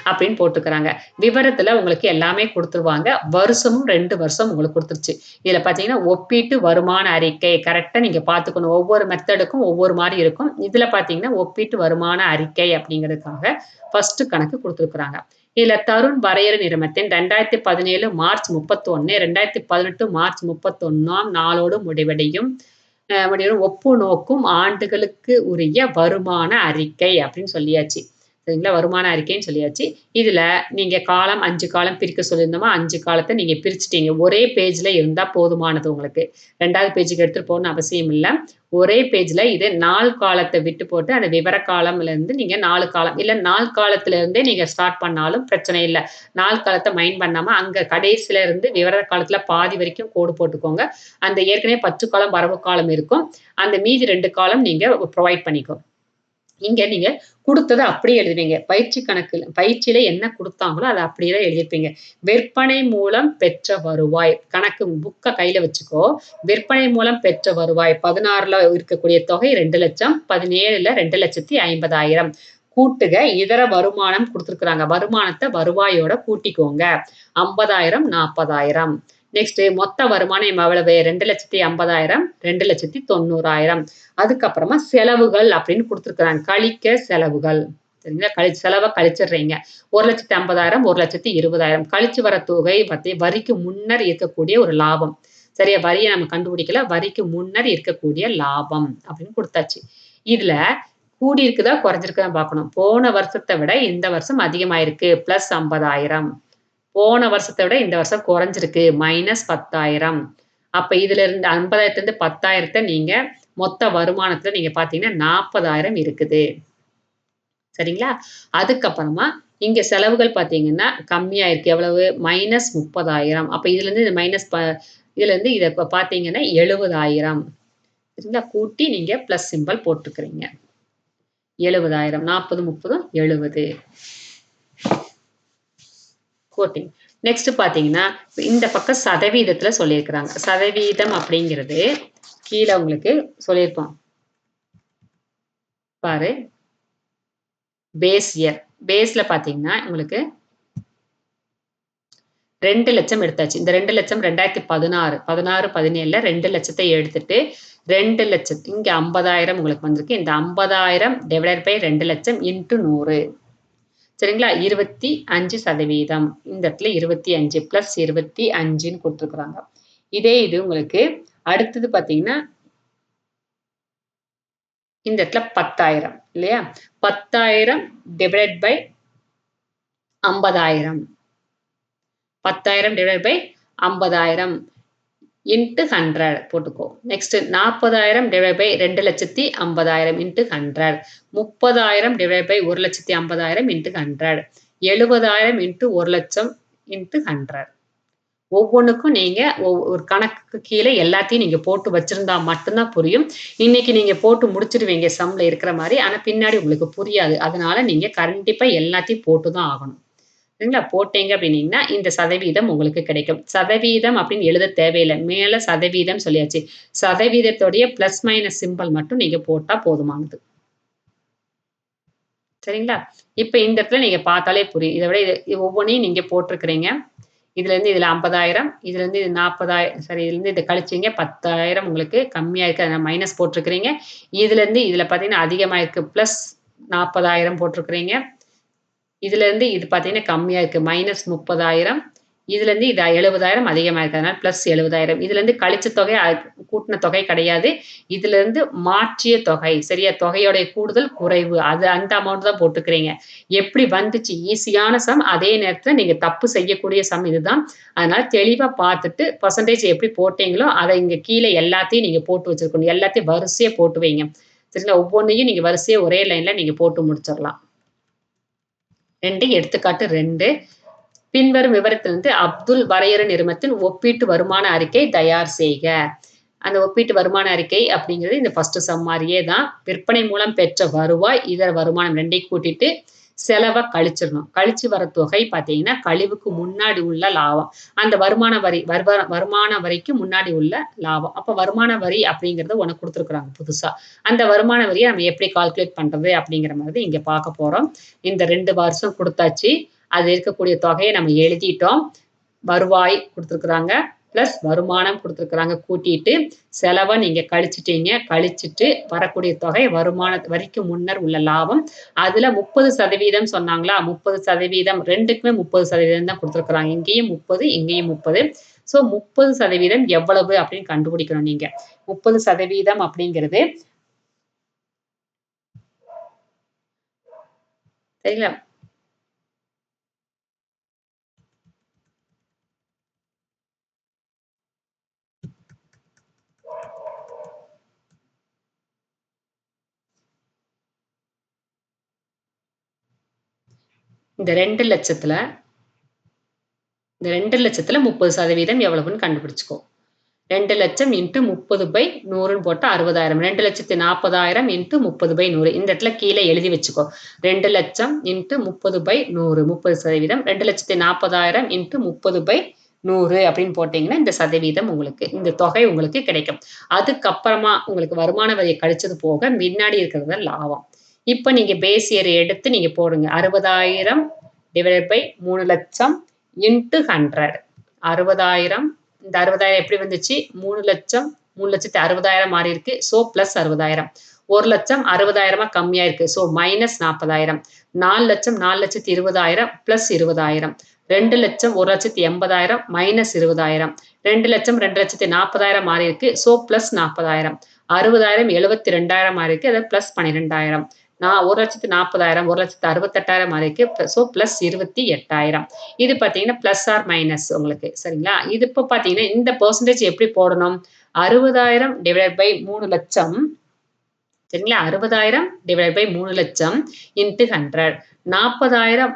அப்படின்னு போட்டுக்கிறாங்க. விவரத்துல உங்களுக்கு எல்லாமே குடுத்துருவாங்க. வருஷமும் 2 வருஷம் உங்களுக்கு குடுத்துருச்சு. இதுல பார்த்தீங்கன்னா, ஒப்பீட்டு வருமான அறிக்கை கரெக்ட்டா நீங்க பார்த்துக்கணும். ஒவ்வொரு மெத்தடுக்கும் ஒவ்வொரு மாரி இருக்கும். இதுல பார்த்தீங்கன்னா, ஒப்பீட்டு வருமான அறிக்கை அப்படிங்கிறதுக்காக ஃபர்ஸ்ட் கணக்கு குடுத்துருக்காங்க. இதுல தருண் வரையறை நிறுவனத்தின் 2017 மார்ச் 31, 2018 மார்ச் 31ஆம் நாளோடு முடிவடையும் ஒப்பு நோக்கும் ஆண்டுகளுக்கு உரிய வருமான அறிக்கை அப்படின்னு சொல்லியாச்சு. சரிங்களா? வருமான அறிக்கைன்னு சொல்லியாச்சு. இதுல நீங்க காலம் 5 காலம் பிரிக்க சொல்லியிருந்தோமா, 5 காலத்த நீங்க பிரிச்சுட்டீங்க. ஒரே பேஜ்ல இருந்தா போதுமானது உங்களுக்கு. 2வது பேஜுக்கு எடுத்துட்டு போகணும்னு அவசியம் இல்ல. ஒரே பேஜ்ல இது நாள் காலத்த விட்டு போட்டு அந்த விவர காலம்லேருந்து நீங்க 4 காலம் இல்ல நாள் காலத்துல இருந்தே நீங்க ஸ்டார்ட் பண்ணாலும் பிரச்சனை இல்ல. நாள் காலத்த மைண்ட் பண்ணாம அங்க கடைசில இருந்து விவர காலத்துல பாதி வரைக்கும் கோடு போட்டுக்கோங்க. அந்த ஏற்கனவே 10 காலம் வரவு காலம் இருக்கும். அந்த மீதி 2 காலம் நீங்க புரொவைட் பண்ணிக்கோ. இங்க நீங்க குடுத்தத அப்படியே எழுதுவீங்க. பயிற்சியில என்ன குடுத்தாங்களோ அத அப்படியே தான் எழுதியிருப்பீங்க. விற்பனை மூலம் பெற்ற வருவாய். கணக்கு புக்க கையில வச்சுக்கோ. விற்பனை மூலம் பெற்ற வருவாய் 16ல இருக்கக்கூடிய தொகை 2,00,000 17ல 2,50,000 கூட்டுக இதர வருமானம் குடுத்துருக்காங்க. வருமானத்த வருவாயோட கூட்டிக்கோங்க. 50,000 40,000 நெக்ஸ்ட் மொத்த வருமானம் எவ்வளவு 2,50,000 2,90,000 அதுக்கப்புறமா செலவுகள் அப்படின்னு குடுத்துருக்காங்க. கழிக்க செலவுகள். சரிங்களா? செலவ கழிச்சிடுறீங்க. 1,50,000 1,20,000 கழிச்சு வர தொகை பத்தி வரிக்கு முன்னர் இருக்கக்கூடிய ஒரு லாபம். சரியா? வரிய நம்ம கண்டுபிடிக்கல. வரிக்கு முன்னர் இருக்கக்கூடிய லாபம் அப்படின்னு குடுத்தாச்சு. இதுல கூடி இருக்குதா, குறைஞ்சிருக்குதான்னு பார்க்கணும். போன வருஷத்த விட இந்த வருஷம் அதிகமாயிருக்கு. பிளஸ் 50,000 போன வருஷத்த விட இந்த வருஷம் குறைஞ்சிருக்கு. மைனஸ் 10,000 அப்ப இதுல இருந்து 50,000த்துல 10,000 நீங்க மொத்த வருமானத்துல நீங்க பார்த்தீங்கன்னா 40,000 இருக்குது. சரிங்களா? அதுக்கப்புறமா இங்க செலவுகள் பார்த்தீங்கன்னா கம்மியா இருக்கு. எவ்வளவு? மைனஸ் 30,000 அப்ப இதுலருந்து இந்த இதுலருந்து இத பார்த்தீங்கன்னா 70,000 சரிங்களா? கூட்டி நீங்க பிளஸ் சிம்பல் போட்டுக்கிறீங்க. 70,000 40 30 70 கோட்டிங். நெக்ஸ்ட் பார்த்தீங்கன்னா, இந்த பக்கம் சதவீதத்துல சொல்லியிருக்கிறாங்க. சதவீதம் அப்படிங்கிறது கீழ உங்களுக்கு சொல்லியிருப்போம். பாரு. Base year. பேஸ்ல பார்த்தீங்கன்னா, உங்களுக்கு 2,00,000 எடுத்தாச்சு. இந்த 2,00,000 2016 16 17ல 2,00,000 எடுத்துட்டு 2,00,000 இங்க 50,000 உங்களுக்கு வந்திருக்கு. இந்த 50,000 டிவைடட் பை 2,00,000 இன்டு 100 சரிங்களா? 25% இந்த இடத்துல 25 பிளஸ் 25ன்னு குடுத்துருக்காங்க. இதே இது உங்களுக்கு அடுத்தது பார்த்தீங்கன்னா, இந்த இடத்துல 10,000 இல்லையா? 10,000 divided by 50,000 10,000 divided by 50,000 into 100 போட்டுக்கோ. Next 40,000 divide by 2,50,000 into 100 30,000 divide by 1,50,000 into 100 70,000 into 1,00,000 into 100 ஒவ்வொன்னுக்கும் நீங்க ஒரு கணக்குக்கு கீழ எல்லாத்தையும் நீங்க போட்டு வச்சிருந்தா மட்டும்தான் புரியும். இன்னைக்கு நீங்க போட்டு முடிச்சிருவீங்க சம்ல இருக்கிற மாரி. ஆனா பின்னாடி உங்களுக்கு புரியாது. அதனால நீங்க கண்டிப்பா எல்லாத்தையும் போட்டு தான் ஆகணும். சரிங்களா? போட்டீங்க அப்படின்னீங்கன்னா, இந்த சதவீதம் உங்களுக்கு கிடைக்கும். சதவீதம் அப்படின்னு எழுத தேவையில்ல. மேல சதவீதம் சொல்லியாச்சு. சதவீதத்துடைய பிளஸ் மைனஸ் சிம்பல் மட்டும் நீங்க போட்டா போதுமானது. சரிங்களா? இப்ப இந்த இடத்துல நீங்க பார்த்தாலே புரியும். இத விட இது ஒவ்வொன்னையும் நீங்க போட்டிருக்கிறீங்க. இதுலேருந்து இதுல 50,000 இதுலேருந்து இது 40,000 சாரி இதுலேருந்து இத கழிச்சீங்க 10,000 உங்களுக்கு கம்மியா இருக்கு. அதனால மைனஸ் போட்டிருக்கிறீங்க. இதுலேருந்து இதுல பார்த்தீங்கன்னா அதிகமா இருக்கு. பிளஸ் 40,000 போட்டிருக்கிறீங்க. இதுலேருந்து இது பார்த்தீங்கன்னா கம்மியா இருக்கு. மைனஸ் 30,000 இதுலேருந்து இது 70,000 அதிகமா இருக்கு. அதனால பிளஸ் 70,000 இதுலேருந்து கழிச்ச தொகை கூட்டுன தொகை கிடையாது. இதுலேருந்து மாற்றிய தொகை. சரியா? தொகையோடைய கூடுதல், குறைவு. அது அந்த அமௌண்ட் தான் போட்டுக்கிறீங்க. எப்படி வந்துச்சு ஈஸியான சம். அதே நேரத்தில நீங்க தப்பு செய்யக்கூடிய சம் இதுதான். அதனால தெளிவா பார்த்துட்டு பெர்சன்டேஜ் எப்படி போட்டீங்களோ, அத இங்க கீழ எல்லாத்தையும் நீங்க போட்டு வச்சிருக்கணும். எல்லாத்தையும் வரிசையா போட்டு வைங்க. சரிங்களா? ஒவ்வொன்னையும் நீங்க வரிசையா ஒரே லைன்ல நீங்க போட்டு முடிச்சிரலாம். 2 எடுத்துக்காட்டு 2 பின்வரும் விவரத்திலிருந்து அப்துல் வரையறை நிறுவனத்தின் ஒப்பீட்டு வருமான அறிக்கை தயார் செய்க. அந்த ஒப்பீட்டு வருமான அறிக்கை அப்படிங்கிறது இந்த ஃபர்ஸ்ட் சம் மாரியே தான். விற்பனை மூலம் பெற்ற வருவாய், இதர வருமானம் 2யும் கூட்டிட்டு செலவ கழிச்சிடணும். கழிச்சு வர தொகை பார்த்தீங்கன்னா, கழிவுக்கு முன்னாடி உள்ள லாபம். அந்த வருமான வரிக்கு முன்னாடி உள்ள லாபம். அப்ப வருமான வரி அப்படிங்கிறத உனக்கு குடுத்துருக்காங்க புதுசா. அந்த வருமான வரிய நம்ம எப்படி கால்குலேட் பண்றது அப்படிங்கிற மாதிரி இங்க பார்க்க போறோம். இந்த 2 வருஷம் குடுத்தாச்சு. அது இருக்கக்கூடிய தொகைய நம்ம எழுதிட்டோம். வருவாய் குடுத்துருக்குறாங்க. பிளஸ் வருமானம் குடுத்துருக்குறாங்க. கூட்டிட்டு செலவ நீங்க கழிச்சுட்டீங்க. கழிச்சுட்டு வரக்கூடிய தொகை வருமான வரிக்கு முன்னர் உள்ள லாபம். அதுல 30% சொன்னாங்களா? 30% 2க்குமே 30% தான் குடுத்துருக்குறாங்க. இங்கேயும் 30, இங்கேயும் 30. ஸோ 30% எவ்வளவு அப்படின்னு கண்டுபிடிக்கணும் நீங்க. 30% அப்படிங்கிறது சரிங்களா? இந்த 2,00,000த்துல இந்த 2,00,000த்துல 30% எவ்வளவுன்னு கண்டுபிடிச்சுக்கோ. 2,00,000 இன்டு 30/100ன்னு போட்டா 60,000. 2,40,000 இன்டு 30/100. இந்த இடத்துல கீழே எழுதி வச்சுக்கோ. 2,00,000 இன்டு 30/100 30%. 2,40,000 இன்டு 30/100 அப்படின்னு போட்டீங்கன்னா, இந்த சதவீதம் உங்களுக்கு இந்த தொகை உங்களுக்கு கிடைக்கும். அதுக்கப்புறமா உங்களுக்கு வருமான வரிய கழிச்சது போக முன்னாடி இருக்கிறது தான் லாபம். இப்ப நீங்க பேஸ் இயர் எடுத்து நீங்க போடுங்க. 60,000 டிவைடட் பை 3,00,000 இன்டு 100. 60,000 இந்த 60,000 எப்படி வந்துச்சு? 3,00,000 3,60,000 மாறி இருக்கு. So plus 60,000. 1,00,000 60,000 கம்மியா இருக்கு. So minus 40,000. 4,00,000 4,20,000 பிளஸ் 20,000. 2,00,000 1,80,000 மைனஸ் 20,000. 2,00,000 2,40,000 மாறி இருக்கு. So plus 40,000. 60,000 72,000 மாறி இருக்கு. அதாவது பிளஸ் 12,000. நான் 1,40,000 1,68,000 மாறி இருக்கு. So plus 28,000. இது பார்த்தீங்கன்னா பிளஸ் ஆர் மைனஸ் உங்களுக்கு சரிங்களா? இது இப்ப பார்த்தீங்கன்னா இந்த பெர்சன்டேஜ் எப்படி போடணும்? 60,000 டிவைடட் பை 3,00,000 சரிங்களா? 60,000 divided by 3,00,000 into 100. 40,000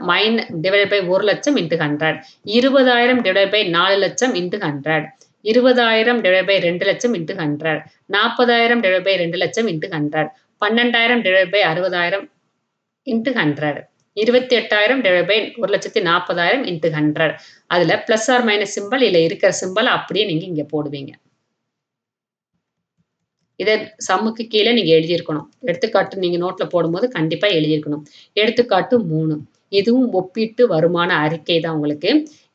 divided by 1,00,000 into 100. 20,000 divided by 4,00,000 into 100. 20,000 divided by 2,00,000 into 100. 40,000 divided by 2,00,000 into 100. 12,000 divided by 60,000 into 100. 28,000 divided by 1,40,000 into 100. அதுல பிளஸ் ஆர் மைனஸ் சிம்பல் இல்ல இருக்கிற சிம்பல் அப்படியே நீங்க இங்க போடுவீங்க. இத சம்முக்கு கீழ நீங்க எழுதியிருக்கணும். எடுத்துக்காட்டு நீங்க நோட்ல போடும்போது கண்டிப்பா எழுதியிருக்கணும். எடுத்துக்காட்டு 3. இதுவும் ஒப்பீட்டு வருமான அறிக்கை தான் உங்களுக்கு.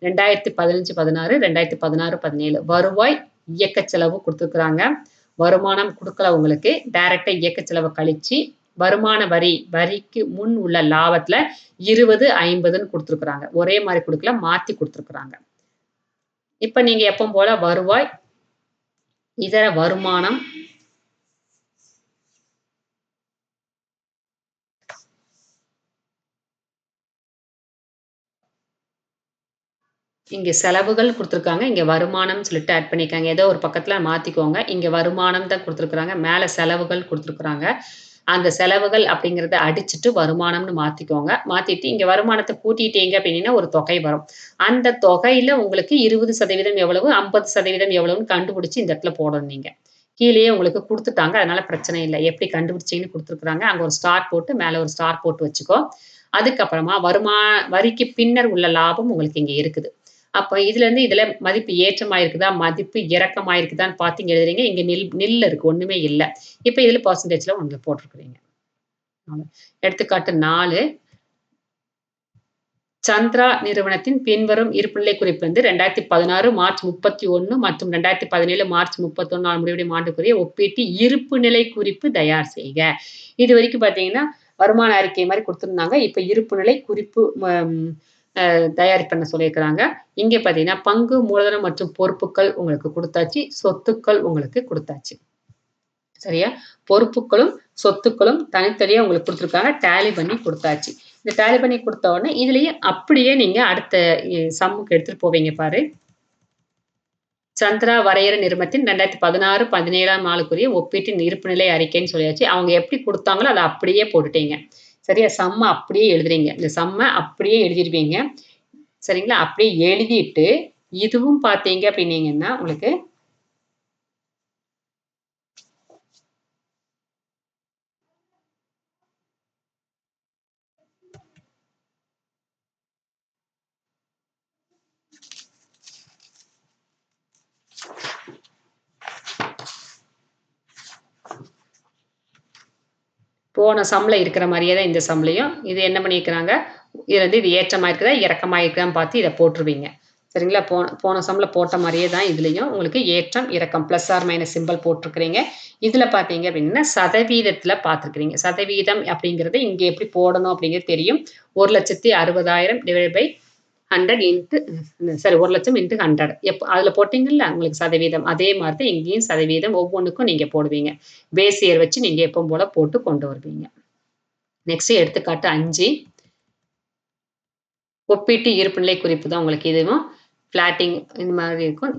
2015, 16, 2016, 17 வருவாய், இயக்க செலவு குடுத்துருக்காங்க. வருமானம் குடுக்கல உங்களுக்கு. டைரக்ட்டா இயக்க செலவ கழிச்சு, வருமான வரிக்கு முன் உள்ள லாபத்துல 20, 50ன்னு குடுத்துருக்காங்க. ஒரே மாரி குடுக்கல, மாத்தி குடுத்துருக்காங்க. இப்ப நீங்க எப்பவும் போல வருவாய், இதர வருமானம் இங்க செலவுகள் குடுத்துருக்காங்க. இங்க வருமானம்னு சொல்லிட்டு ஆட் பண்ணியிருக்காங்க. ஏதோ ஒரு பக்கத்துல மாத்திக்கோங்க. இங்க வருமானம் தான் குடுத்துருக்காங்க. மேல செலவுகள் குடுத்துருக்காங்க. அந்த செலவுகள் அப்படிங்கிறத அடிச்சுட்டு வருமானம்னு மாத்திக்கோங்க. மாத்திட்டு இங்க வருமானத்த கூட்டிட்டீங்க அப்படின்னீங்கன்னா ஒரு தொகை வரும். அந்த தொகையில உங்களுக்கு 20% எவ்வளவு, 50% எவ்வளவுன்னு கண்டுபிடிச்சு இந்த இடத்துல போடணும் நீங்க. கீழயே உங்களுக்கு குடுத்துட்டாங்க. அதனால பிரச்சனை இல்ல. எப்படி கண்டுபிடிச்சீங்கன்னு குடுத்துருக்காங்க. அங்க ஒரு ஸ்டார் போட்டு மேல ஒரு ஸ்டார் போட்டு வச்சுக்கோ. அதுக்கப்புறமா வரிக்கு பின்னர் உள்ள லாபம் உங்களுக்கு இங்க இருக்குது. அப்ப இதுலருந்து இதுல மதிப்பு ஏற்றமாயிருக்குதா? மதிப்பு இறக்கமாயிருக்குதான்னு பார்த்து இங்க எழுதுறீங்க. இங்க நில் நில்ல இருக்கு. ஒண்ணுமே இல்ல. இப்ப இதுல பெர்சன்டேஜ்ல ஒண்ணு போட்டுருக்கிறீங்க. எடுத்துக்காட்டு 4 சந்திரா நிறுவனத்தின் பின்வரும் இருப்புநிலை குறிப்பு வந்து 2016 மார்ச் 31 மற்றும் 2017 மார்ச் 31 முடிவடையும் ஆண்டுக்குரிய ஒப்பீட்டு இருப்பு நிலை குறிப்பு தயார் செய்க. இது வரைக்கும் பார்த்தீங்கன்னா, வருமான அறிக்கை மாரி குடுத்திருந்தாங்க. இப்ப இருப்பு நிலை குறிப்பு தயார் பண்ண சொல்லியிருக்கிறாங்க. இங்க பார்த்தீங்கன்னா, பங்கு மூலதனம் மற்றும் பொறுப்புகள் உங்களுக்கு குடுத்தாச்சு. சொத்துக்கள் உங்களுக்கு குடுத்தாச்சு. சரியா? பொறுப்புகளும், சொத்துக்களும் தனித்தனியா உங்களுக்கு குடுத்துருக்காங்க. டேலி பண்ணி குடுத்தாச்சு. இந்த டேலி பண்ணி குடுத்த உடனே, இதுலயே அப்படியே நீங்க அடுத்த சம்முக்கு எடுத்துட்டு போவீங்க பாரு. சந்திரா வரையற நிறுவனத்தின் 2016, 17ஆம் நாளுக்குரிய ஒப்பீட்டின் இருப்புநிலை அறிக்கைன்னு சொல்லியாச்சு. அவங்க எப்படி குடுத்தாங்களோ, அத அப்படியே போட்டுட்டீங்க. சரியா? சம்ம அப்படியே எழுதுறீங்க. இந்த சம்ம அப்படியே எழுதிருவீங்க. சரிங்களா? அப்படியே எழுதிட்டு, இதுவும் பார்த்தீங்க அப்படின்னீங்கன்னா, உங்களுக்கு போன சம்ல இருக்கிற மாரியே தான் இந்த சம்லயும். இது என்ன பண்ணியிருக்கிறாங்க, இது வந்து இது ஏற்றமா இருக்குதா, இறக்கமா இருக்குதான்னு பார்த்து இத போட்டுருவீங்க. சரிங்களா? போன போன சம்ல போட்ட மாரியே தான் இதுலயும் உங்களுக்கு ஏற்றம், இறக்கம் பிளஸ் ஆர் மைனஸ் சிம்பல் போட்டுருக்கிறீங்க. இதுல பார்த்தீங்க அப்டின்னா, சதவீதத்துல பார்த்துருக்கிறீங்க. சதவீதம் அப்படிங்கிறது இங்க எப்படி போடணும் அப்படிங்கிறது தெரியும். 1,60,000 divided by 100 into sorry 1,00,000 into 100 அதுல போட்டீங்கல்ல உங்களுக்கு சதவீதம். அதே மாரி தான் இங்கேயும் சதவீதம் ஒவ்வொன்னுக்கும் நீங்க போடுவீங்க. பேஸ் இயர் வச்சு நீங்க எப்பவும் போல போட்டு கொண்டு வருவீங்க. நெக்ஸ்ட் எடுத்துக்காட்டு 5 ஒப்பீட்டு இருப்புநிலை குறிப்பு தான் உங்களுக்கு இதுவும். பிளாட்டிங் இந்த மாதிரி இருக்கும்.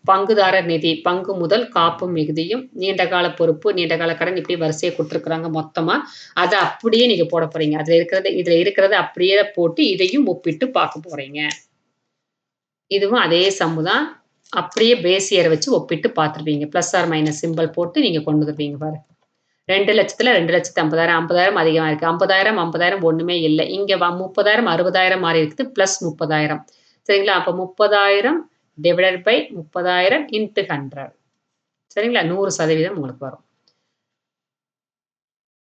பங்குதாரர் நிதி, பங்கு முதல் காப்பும் மிகுதியும், நீண்டகால பொறுப்பு, நீண்டகால கடன் இப்படி வரிசையா குடுத்துருக்காங்க மொத்தமா. அத அப்படியே நீங்க போட போறீங்க. இதுல இருக்கிறத அப்படியே போட்டு இதையும் ஒப்பிட்டு பார்க்க போறீங்க. இதுவும் அதே சம்மு தான். அப்படியே பேஸ் இயர வச்சு ஒப்பிட்டு பார்த்துருவீங்க. பிளஸ் ஆர் மைனஸ் சிம்பல் போட்டு நீங்க கொண்டு வந்துருவீங்க பாரு. 2,00,000ல 2,50,000 50,000 அதிகமா இருக்கு. 50,000 50,000 ஒண்ணுமே இல்ல. இங்க 30,000 60,000 மாறி இருக்குது. பிளஸ் 30,000 சரிங்களா? அப்ப 30,000 டிவைடட் பை 30,000 இன்டு 100 சரிங்களா? 100% உங்களுக்கு வரும்.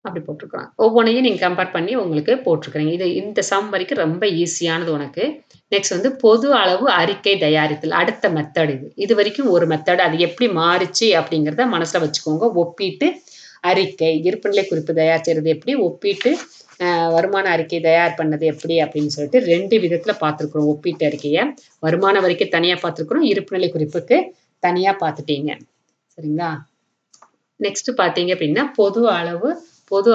அப்படி போட்டுருக்காங்க. ஒவ்வொன்னையும் நீங்க கம்பேர் பண்ணி உங்களுக்கு போட்டுருக்கிறீங்க. இது இந்த சம் வரைக்கும் ரொம்ப ஈஸியானது உனக்கு. நெக்ஸ்ட் வந்து பொது அளவு அறிக்கை தயாரித்தல். அடுத்த மெத்தட் இது. இதுவரைக்கும் ஒரு மெத்தட் அது எப்படி மாறுச்சு அப்படிங்கிறத மனசுல வச்சுக்கோங்க. ஒப்பீட்டு அறிக்கை, இருப்புநிலை குறிப்பு தயார் செய்றது எப்படி, ஒப்பீட்டு வருமான அறிக்கை தயார் பண்ணது எப்படி அப்படின்னு சொல்லிட்டு 2 விதத்துல பார்த்துருக்குறோம் ஒப்பீட்டு அறிக்கைய. வருமான வரிக்கு தனியா பார்த்துருக்குறோம். இருப்புநிலை குறிப்புக்கு தனியா பார்த்துட்டீங்க. சரிங்களா? நெக்ஸ்ட் பார்த்தீங்க அப்படின்னா, பொது அளவு பொது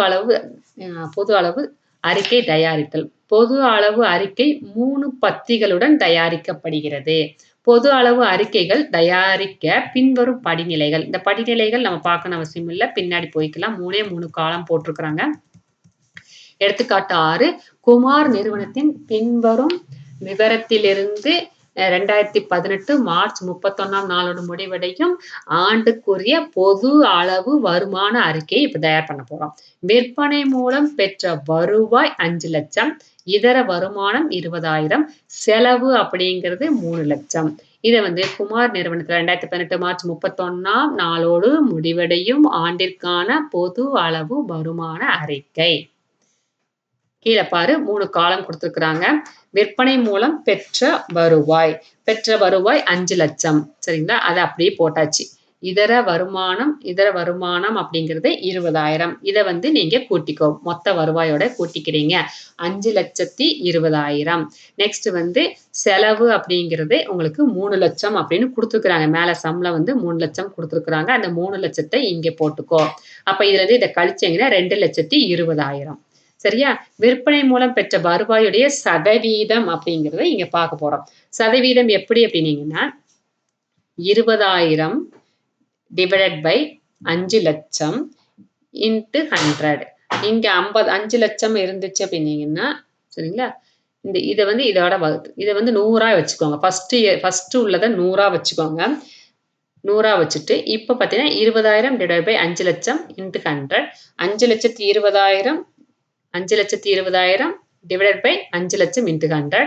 அளவு அறிக்கை தயாரித்தல். பொது அளவு அறிக்கை 3 பத்திகளுடன் தயாரிக்கப்படுகிறது. பொது அளவு அறிக்கைகள் தயாரிக்க பின்வரும் படிநிலைகள். இந்த படிநிலைகள் நம்ம பார்க்கணும் அவசியம் இல்ல. பின்னாடி போய்க்கலாம். 3 காலம் போட்டிருக்கிறாங்க. எடுத்துக்காட்டு 6 குமார் நிறுவனத்தின் பின்வரும் விவரத்திலிருந்து 2018 மார்ச் 31ஆம் நாளோட முடிவடையும் ஆண்டுக்குரிய பொது அளவு வருமான அறிக்கையை இப்ப தயார் பண்ண போறோம். விற்பனை மூலம் பெற்ற வருவாய் 5 லட்சம், இதர வருமானம் 20,000, செலவு அப்படிங்கிறது 3 லட்சம். இத வந்து குமார் நிறுவனத்துல 2018 மார்ச் 31ஆம் நாளோடு முடிவடையும் ஆண்டிற்கான பொது அளவு வருமான அறிக்கை. கீழ பாரு 3 காலம் குடுத்துருக்குறாங்க. விற்பனை மூலம் பெற்ற வருவாய். பெற்ற வருவாய் 5 லட்சம். சரிங்களா? அத அப்படியே போட்டாச்சு. இதர வருமானம் அப்படிங்கிறது 20,000. இத வந்து நீங்க கூட்டிக்கோ. மொத்த வருவாயோட கூட்டிக்கிறீங்க. 5,20,000. நெக்ஸ்ட் வந்து செலவு அப்படிங்கிறது உங்களுக்கு 3 லட்சம் அப்படின்னு குடுத்துருக்குறாங்க. மேல சம்ல வந்து 3 லட்சம் குடுத்துருக்குறாங்க. அந்த 3 லட்சத்த இங்க போட்டுக்கோ. அப்ப இதுல இருந்து இத கழிச்சீங்கன்னா 2,20,000. சரியா? விற்பனை மூலம் பெற்ற வருவாயுடைய சதவீதம் அப்படிங்கிறத இங்க பார்க்க போறோம். சதவீதம் எப்படி அப்படின்னீங்கன்னா 20,000 டிவைடட் பை 5 லட்சம் இன்ட்டு 100. இங்க 5 லட்சம் இருந்துச்சு அப்படின்னீங்கன்னா சரிங்களா? இத வந்து இதோட வகுத்து இத வந்து 100ஆ வச்சுக்கோங்க. ஃபர்ஸ்ட் உள்ளத 100ஆ வச்சுக்கோங்க. 100ஆ வச்சுட்டு இப்ப பார்த்தீங்கன்னா 20,000 டிவைடட் பை 5 லட்சம் இன்ட்டு 100 5,20,000 5,20,000 டிவைடட் பை 5 லட்சம் இன்ட்டு 100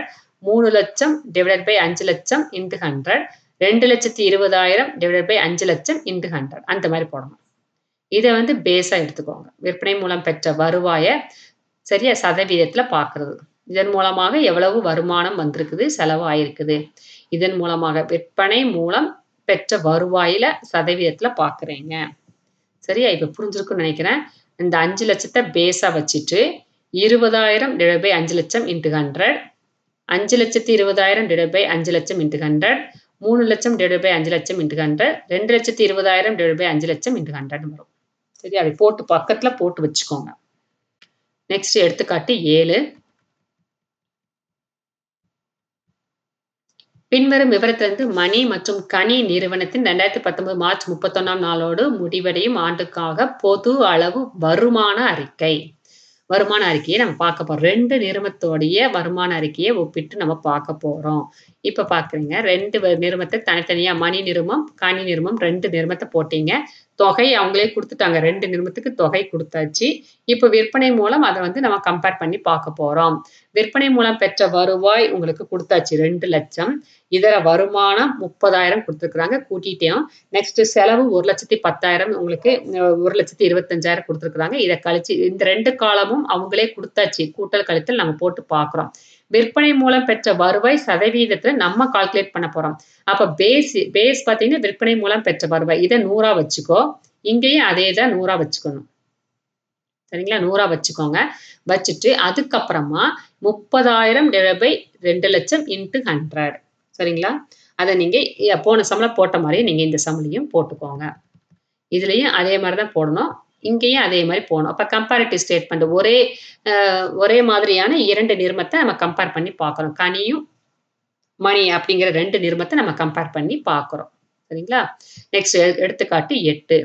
3 லட்சம் டிவைடட் பை 5 லட்சம் இன்ட்டு 100 2,20,000 டிவைடட் பை 5 லட்சம் இன்ட்டு 100 அந்த மாதிரி போடணும். இத வந்து பேஸா எடுத்துக்கோங்க. விற்பனை மூலம் பெற்ற வருவாய சரியா சதவீதத்துல பார்க்கிறது. இதன் மூலமாக எவ்வளவு வருமானம் வந்திருக்குது, செலவாயிருக்குது. இதன் மூலமாக விற்பனை மூலம் பெற்ற வருவாயில சதவீதத்துல பார்க்குறேங்க. சரியா? இப்ப புரிஞ்சிருக்கும்னு நெனைக்கிறேன். இந்த 5,00,000 பேஸா வச்சுட்டு 20,000 / 5,00,000 × 100 5,20,000 / 5,00,000 × 100 3,00,000 / 5,00,000 × 100 2,20,000 / 5,00,000 × 100 வரும். சரியா? அத போட்டு பக்கத்துல போட்டு வச்சுக்கோங்க. நெக்ஸ்ட் எடுத்துக்காட்டு 7. பின்வரும் விவரத்திலிருந்து மணி மற்றும் கனி நிறுவனத்தின் 2019 மார்ச் 31ஆம் நாளோடு முடிவடையும் ஆண்டுக்காக பொது அளவு வருமான அறிக்கை. வருமான அறிக்கையை நம்ம பார்க்க போறோம். 2 நிறுவனத்தோடைய வருமான அறிக்கையை ஒப்பிட்டு நம்ம பார்க்க போறோம். இப்ப பார்க்குறீங்க 2 நிறுவனத்த தனித்தனியா மணி நிறுவனம், கனி நிறுவனம் 2 நிறுவனத்த போட்டீங்க. தொகை அவங்களே குடுத்துட்டாங்க. 2 நிறுவனத்துக்கு தொகை குடுத்தாச்சு. இப்ப விற்பனை மூலம் அத வந்து நம்ம கம்பேர் பண்ணி பார்க்க போறோம். விற்பனை மூலம் பெற்ற வருவாய் உங்களுக்கு குடுத்தாச்சு 2,00,000. இதர வருமானம் 30,000 குடுத்துருக்காங்க. கூட்டிட்டோம். நெக்ஸ்ட் செலவு 1,10,000 உங்களுக்கு 1,25,000 குடுத்துருக்காங்க. இத கழிச்சு இந்த 2 காலமும் அவங்களே குடுத்தாச்சு. கூட்டல், கழித்தல் நம்ம போட்டு பார்க்குறோம். விற்பனை மூலம் பெற்ற வருவாய் சதவீதத்துல நம்ம கால்குலேட் பண்ண போறோம். அப்ப பேஸ் பார்த்தீங்கன்னா, விற்பனை மூலம் பெற்ற வருவாய். இத 100ஆ வச்சுக்கோ. இங்கேயும் அதே தான் 100ஆ வச்சுக்கணும். சரிங்களா? 100ஆ வச்சுக்கோங்க. வச்சுட்டு அதுக்கப்புறமா 30,000 / 2,00,000 × 100 சரிங்களா? அத நீங்க போன சம்ல போட்ட மாரியே நீங்க இந்த சம்லயும் போட்டுக்கோங்க. இதுலயும் அதே மாரி தான் போடணும். இங்கேயும் அதே மாரி போடணும். அப்ப கம்பேரிட்டிவ் ஸ்டேட்மெண்ட் ஒரே மாதிரியான 2 நிறுமத்த நம்ம கம்பேர் பண்ணி பார்க்கணும். கனியும், மணி அப்படிங்கிற 2 நிறுமத்த நம்ம கம்பேர் பண்ணி பார்க்குறோம். சரிங்களா? நெக்ஸ்ட் எடுத்துக்காட்டு 8.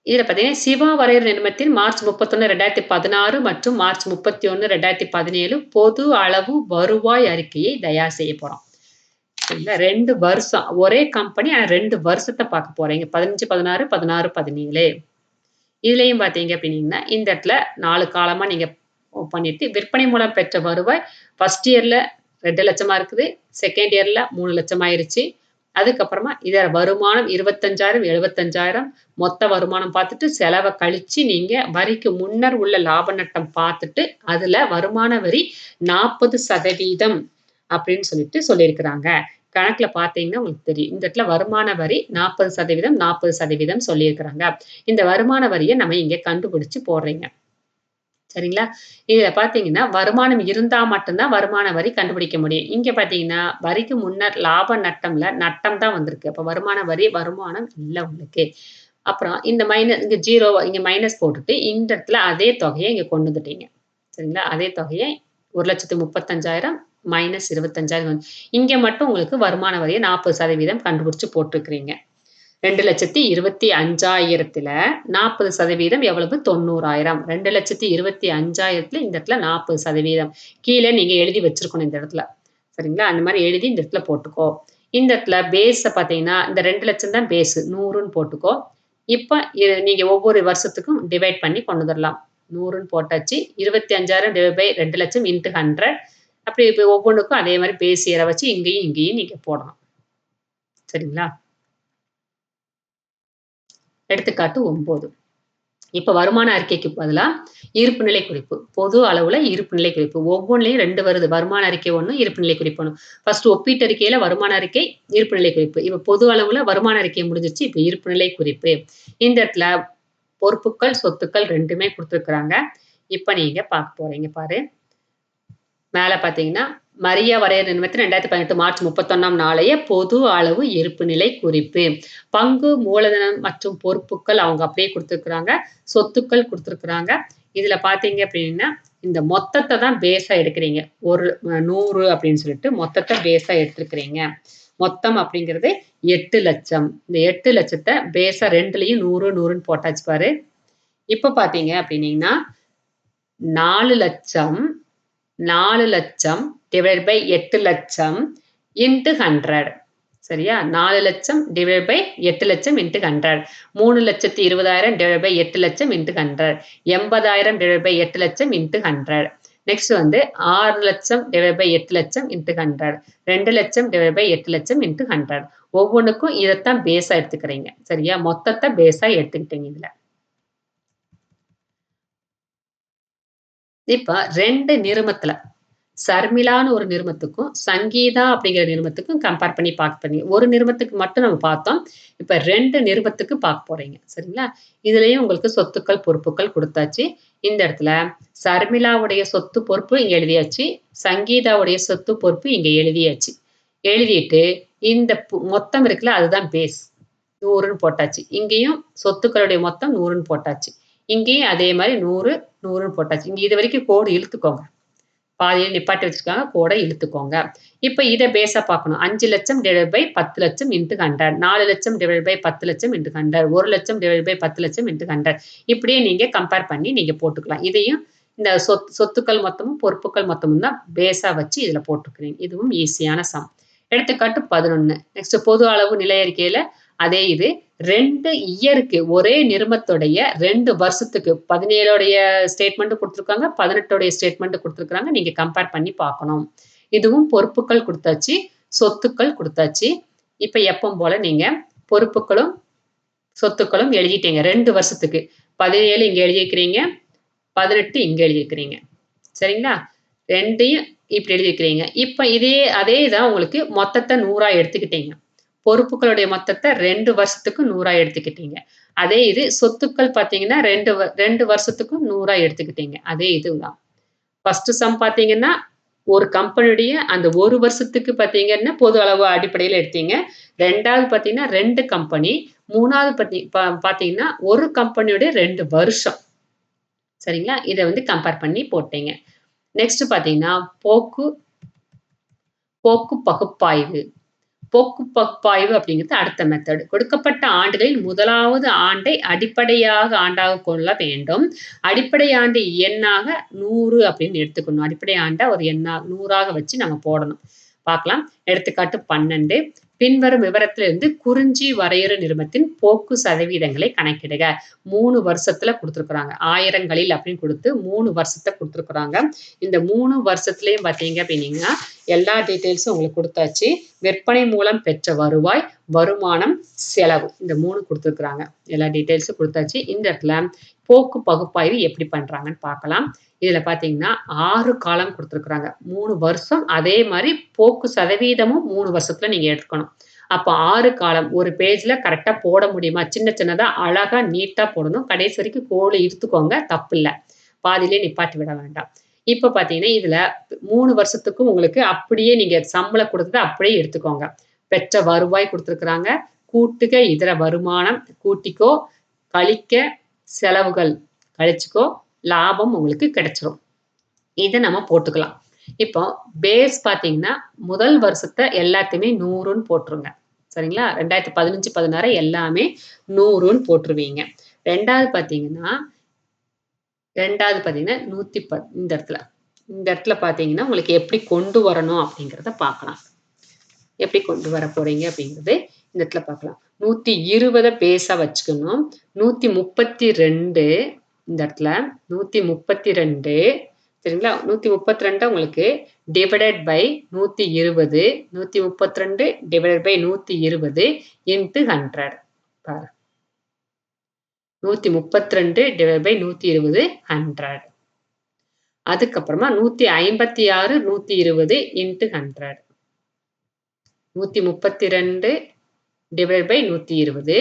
இதுல பார்த்தீங்கன்னா, சிவா வரையறு நிறுவனத்தின் மார்ச் 31, 2016 மற்றும் மார்ச் 31, 2017 பொது அளவு வருவாய் அறிக்கையை தயார் செய்ய போறோம். சரிங்களா? 2 வருஷம். ஒரே கம்பெனி ஆனா 2 வருஷத்த பார்க்க போறீங்க. 15, 16, 16, 17. இதுலயும் பார்த்தீங்க அப்படின்னீங்கன்னா, இந்த இடத்துல 4 காலமா நீங்க பண்ணிட்டு விற்பனை மூலம் பெற்ற வருவாய் ஃபர்ஸ்ட் இயர்ல 2,00,000 இருக்குது. செகண்ட் இயர்ல 3,00,000 ஆயிருச்சு. அதுக்கப்புறமா இதர வருமானம் 25,000, 75,000 மொத்த வருமானம் பார்த்துட்டு செலவ கழிச்சு நீங்க வரிக்கு முன்னர் உள்ள லாப நட்டம் பார்த்துட்டு, அதுல வருமான வரி 40% அப்படின்னு சொல்லியிருக்கிறாங்க. கணக்குல பார்த்தீங்கன்னா உங்களுக்கு தெரியும். இந்த இடத்துல வருமான வரி 40%, 40% சொல்லியிருக்கிறாங்க. இந்த வருமான வரிய நம்ம இங்க கண்டுபிடிச்சு போடுறீங்க. சரிங்களா? இதுல பார்த்தீங்கன்னா, வருமானம் இருந்தா மட்டும் தான் வருமான வரி கண்டுபிடிக்க முடியும். இங்க பார்த்தீங்கன்னா, வரிக்கு முன்னர் லாப நட்டம்ல நட்டம் தான் வந்திருக்கு. அப்ப வருமான வரி வருமானம் இல்ல உங்களுக்கு. அப்புறம் இந்த இங்க 0 இங்க மைனஸ் போட்டுட்டு, இந்த இடத்துல அதே தொகைய இங்க கொண்டு வந்துட்டீங்க. சரிங்களா? அதே தொகைய 1,35,000 மைனஸ் 25,000 இங்க மட்டும் உங்களுக்கு வருமான வரிய 40% கண்டுபிடிச்சு போட்டுருக்கிறீங்க. 2,25,000த்துல 40% எவ்வளவு? 90,000. 2,25,000த்துல இந்த இடத்துல 40%. கீழ நீங்க எழுதி வச்சிருக்கணும் இந்த இடத்துல. சரிங்களா? அந்த மாரி எழுதி இந்த இடத்துல போட்டுக்கோ. இந்த இடத்துல பேஸ பார்த்தீங்கன்னா, இந்த 2,00,000 தான் பேஸ் 100ன்னு போட்டுக்கோ. இப்ப நீங்க ஒவ்வொரு வருஷத்துக்கும் டிவைட் பண்ணி கொண்டு வந்துரலாம். 100ன்னு போட்டாச்சு. 25,000 / 2,00,000 × 100 அப்படி இப்ப ஒவ்வொன்னுக்கும் அதே மாரி பேஸ் இயர வச்சு இங்கேயும் நீங்க போடணும். சரிங்களா? எடுத்துக்காட்டு 9. இப்ப வருமான அறிக்கைக்கு பதிலா இருப்புநிலை குறிப்பு. பொது அளவுல இருப்புநிலை குறிப்பு. ஒவ்வொன்லயும் 2 வருது. வருமான அறிக்கை 1, இருப்புநிலை குறிப்பு 1. ஃபர்ஸ்ட் ஒப்பீட்டு அறிக்கையில வருமான அறிக்கை, இருப்புநிலை குறிப்பு. இப்ப பொது அளவுல வருமான அறிக்கை முடிஞ்சிருச்சு. இப்ப இருப்புநிலை குறிப்பு. இந்த இடத்துல பொறுப்புகள், சொத்துக்கள் 2மே குடுத்துருக்காங்க. இப்ப நீங்க பார்க்க போறீங்க பாரு. மேல பார்த்தீங்கன்னா, மரியா வரையறு நிறுவனத்தின் 2018 மார்ச் 31ஆம் நாளைய பொது அளவு இருப்புநிலை குறிப்பு. பங்கு மூலதனம் மற்றும் பொறுப்புகள் அவங்க அப்படியே குடுத்துருக்காங்க. சொத்துக்கள் குடுத்துருக்காங்க. இதுல பார்த்தீங்க அப்படின்னா, இந்த மொத்தத்த தான் பேஸா எடுக்கிறீங்க. 100 அப்படின்னு சொல்லிட்டு மொத்தத்த பேஸா எடுத்திருக்கிறீங்க. மொத்தம் அப்படிங்கிறது 8,00,000. இந்த 8,00,000த்த பேஸா 2லயும் 100, 100ன்னு போட்டாச்சு பாரு. இப்ப பார்த்தீங்க அப்படின்னீங்கன்னா, 4,00,000 4,00,000 / 8,00,000 × 100 சரியா? 4,00,000 / 8,00,000 × 100 3,20,000 / 8,00,000 × 100 80,000 / 8,00,000 × 100 நெக்ஸ்ட் வந்து 6,00,000 / 8,00,000 × 100 2,00,000 / 8,00,000 × 100 ஒவ்வொன்னுக்கும் இதத்தான் பேஸா எடுத்துக்கிறீங்க. சரியா? மொத்தத்த பேஸா எடுத்துக்கிட்டீங்க இதுல. இப்ப 2 நிறுமத்துல சர்மிளான்னு ஒரு நிறுமத்துக்கும், சங்கீதா அப்படிங்கிற நிறுமத்துக்கும் கம்பேர் பண்ணி பார்க்க போறீங்க. ஒரு நிறுமத்துக்கு மட்டும் நம்ம பார்த்தோம். இப்ப 2 நிறுமத்துக்கு பார்க்க போறீங்க. சரிங்களா? இதுலயும் உங்களுக்கு சொத்துக்கள், பொறுப்புகள் குடுத்தாச்சு. இந்த இடத்துல சர்மிளாவுடைய சொத்து, பொறுப்பு இங்க எழுதியாச்சு. சங்கீதாவுடைய சொத்து, பொறுப்பு இங்க எழுதியாச்சு. எழுதிட்டு இந்த மொத்தம் இருக்குல்ல அதுதான் பேஸ். 100ன்னு போட்டாச்சு. இங்கேயும் சொத்துக்களுடைய மொத்தம் 100ன்னு போட்டாச்சு. இங்கேயும் அதே மாரி 100, 100ன்னு போட்டாச்சு. இங்க இதுவரைக்கும் கோடு இழுத்துக்கோங்க. பாதியில நிப்பாட்டி வச்சிருக்காங்க. கோட இழுத்துக்கோங்க. இப்ப இத பேஸா பார்க்கணும். 5,00,000 divided by 10,00,000 into 100. 4,00,000 divided by 10,00,000 into 100. 1,00,000 divided by 10,00,000 into 100. இப்படியே நீங்க கம்பேர் பண்ணி நீங்க போட்டுக்கலாம். இதையும் இந்த சொத்துக்கள் மொத்தமும், பொறுப்புகள் மொத்தமும் தான் பேஸா வச்சு இதுல போட்டுருக்கிறீங்க. இதுவும் ஈஸியான சம். எடுத்துக்காட்டு 11. நெக்ஸ்ட் பொது அளவு நிலை அறிக்கையில அதே இது 2 இயருக்கு ஒரே நிறுமத்துடைய 2 வருஷத்துக்கு 17 ஸ்டேட்மெண்ட் குடுத்துருக்காங்க. 18 ஸ்டேட்மெண்ட் குடுத்துருக்காங்க. நீங்க கம்பேர் பண்ணி பார்க்கணும். இதுவும் பொறுப்புகள் குடுத்தாச்சு, சொத்துக்கள் குடுத்தாச்சு. இப்ப எப்பவும் போல நீங்க பொறுப்புகளும், சொத்துக்களும் எழுதிட்டீங்க 2 வருஷத்துக்கு. 17 இங்க எழுதியிருக்கிறீங்க. 18 இங்க எழுதியிருக்கிறீங்க. சரிங்களா? 2யும் இப்படி எழுதியிருக்கிறீங்க. இப்ப அதே தான் உங்களுக்கு மொத்தத்த 100ஆ எடுத்துக்கிட்டீங்க. பொறுப்புகளுடைய மொத்தத்த 2 வருஷத்துக்கு 100ஆ எடுத்துக்கிட்டீங்க. அதே இது சொத்துக்கள் பார்த்தீங்கன்னா 2 வருஷத்துக்கும் 100ஆ எடுத்துக்கிட்டீங்க. அதே இதுதான். ஃபர்ஸ்ட் சம் பார்த்தீங்கன்னா, ஒரு கம்பெனியுடைய அந்த 1 வருஷத்துக்கு பார்த்தீங்கன்னா, பொது அளவு அடிப்படையில எடுத்தீங்க. 2வது பார்த்தீங்கன்னா 2 கம்பெனி. 3வது பார்த்தீங்கன்னா, ஒரு கம்பெனியுடைய 2 வருஷம். சரிங்களா? இத வந்து கம்பேர் பண்ணி போட்டீங்க. நெக்ஸ்ட் பார்த்தீங்கன்னா, போக்கு போக்கு பகுப்பாய்வு. போக்கு பகுப்பாய்வு அப்படிங்கிறது அடுத்த மெத்தட். கொடுக்கப்பட்ட ஆண்டுகளில் முதலாவது ஆண்டை அடிப்படையாக ஆண்டாக கொள்ள வேண்டும். அடிப்படை ஆண்டு எண்ணாக 100 அப்படின்னு எடுத்துக்கணும். அடிப்படை ஆண்ட ஒரு எண்ணா 100ஆக வச்சு நம்ம போடணும். பார்க்கலாம். எடுத்துக்காட்டு 12. பின்வரும் விவரத்திலிருந்து குறிஞ்சி வரையறு நிறுவனத்தின் போக்கு சதவீதங்களை கணக்கிடுக. 3 வருஷத்துல குடுத்துருக்காங்க. ஆயிரங்களில் அப்படின்னு குடுத்து 3 வருஷத்த குடுத்துருக்காங்க. இந்த 3 வருஷத்துலயும் பார்த்தீங்க அப்படின்னீங்கன்னா, எல்லா டீட்டெயில்ஸும் உங்களுக்கு குடுத்தாச்சு. விற்பனை மூலம் பெற்ற வருவாய், வருமானம், செலவு. இந்த 3 குடுத்துருக்காங்க. எல்லா டீட்டெயில்ஸும் குடுத்தாச்சு. இந்த இடத்துல போக்கு பகுப்பாய்வு எப்படி பண்றாங்கன்னு பார்க்கலாம். இதுல பார்த்தீங்கன்னா 6 காலம் குடுத்துருக்காங்க. 3 வருஷம் அதே மாரி போக்கு சதவீதமும் 3 வருஷத்துல நீங்க எடுக்கணும். அப்ப 6 காலம் ஒரு பேஜ்ல கரெக்ட்டா போட முடியுமா? சின்ன சின்னதா அழகா நீட்டா போடணும். கடைசி வரைக்கும் கோடு இழுத்துக்கோங்க. தப்பில்ல. பாதியிலே நிப்பாட்டி விட வேண்டாம். இப்ப பார்த்தீங்கன்னா, இதுல 3 வருஷத்துக்கும் உங்களுக்கு அப்படியே நீங்க சம்பளம் குடுத்தத அப்படியே எடுத்துக்கோங்க. பெற்ற வருவாய் குடுத்துருக்காங்க. கூட்டுக இதர வருமானம் கூட்டிக்கோ, கழிக்க செலவுகள் கழிச்சுக்கோ, லாபம் உங்களுக்கு கிடைச்சிரும். இத நம்ம போட்டுக்கலாம். இப்போ பேஸ் பார்த்தீங்கன்னா, முதல் வருஷத்த எல்லாத்தையுமே 100ன்னு போட்டுருங்க. சரிங்களா? 2015, 16 எல்லாமே 100ன்னு போட்டுருவீங்க. 2வது பார்த்தீங்கன்னா 110 இந்த இடத்துல பார்த்தீங்கன்னா, உங்களுக்கு எப்படி கொண்டு வரணும் அப்படிங்கிறத பார்க்கலாம். எப்படி கொண்டு வர போறீங்க அப்படிங்கிறது இந்த இடத்துல பார்க்கலாம். 120 பேஸா வச்சுக்கணும். 132 இந்த இடத்துல 132 சரிங்களா? 132 உங்களுக்கு divided by 120 132 divided by 120 into 100 பாரு. 132 டிவைட் பை 120 100. அதுக்கப்புறமா 156 120 into 100. 132 divide by 120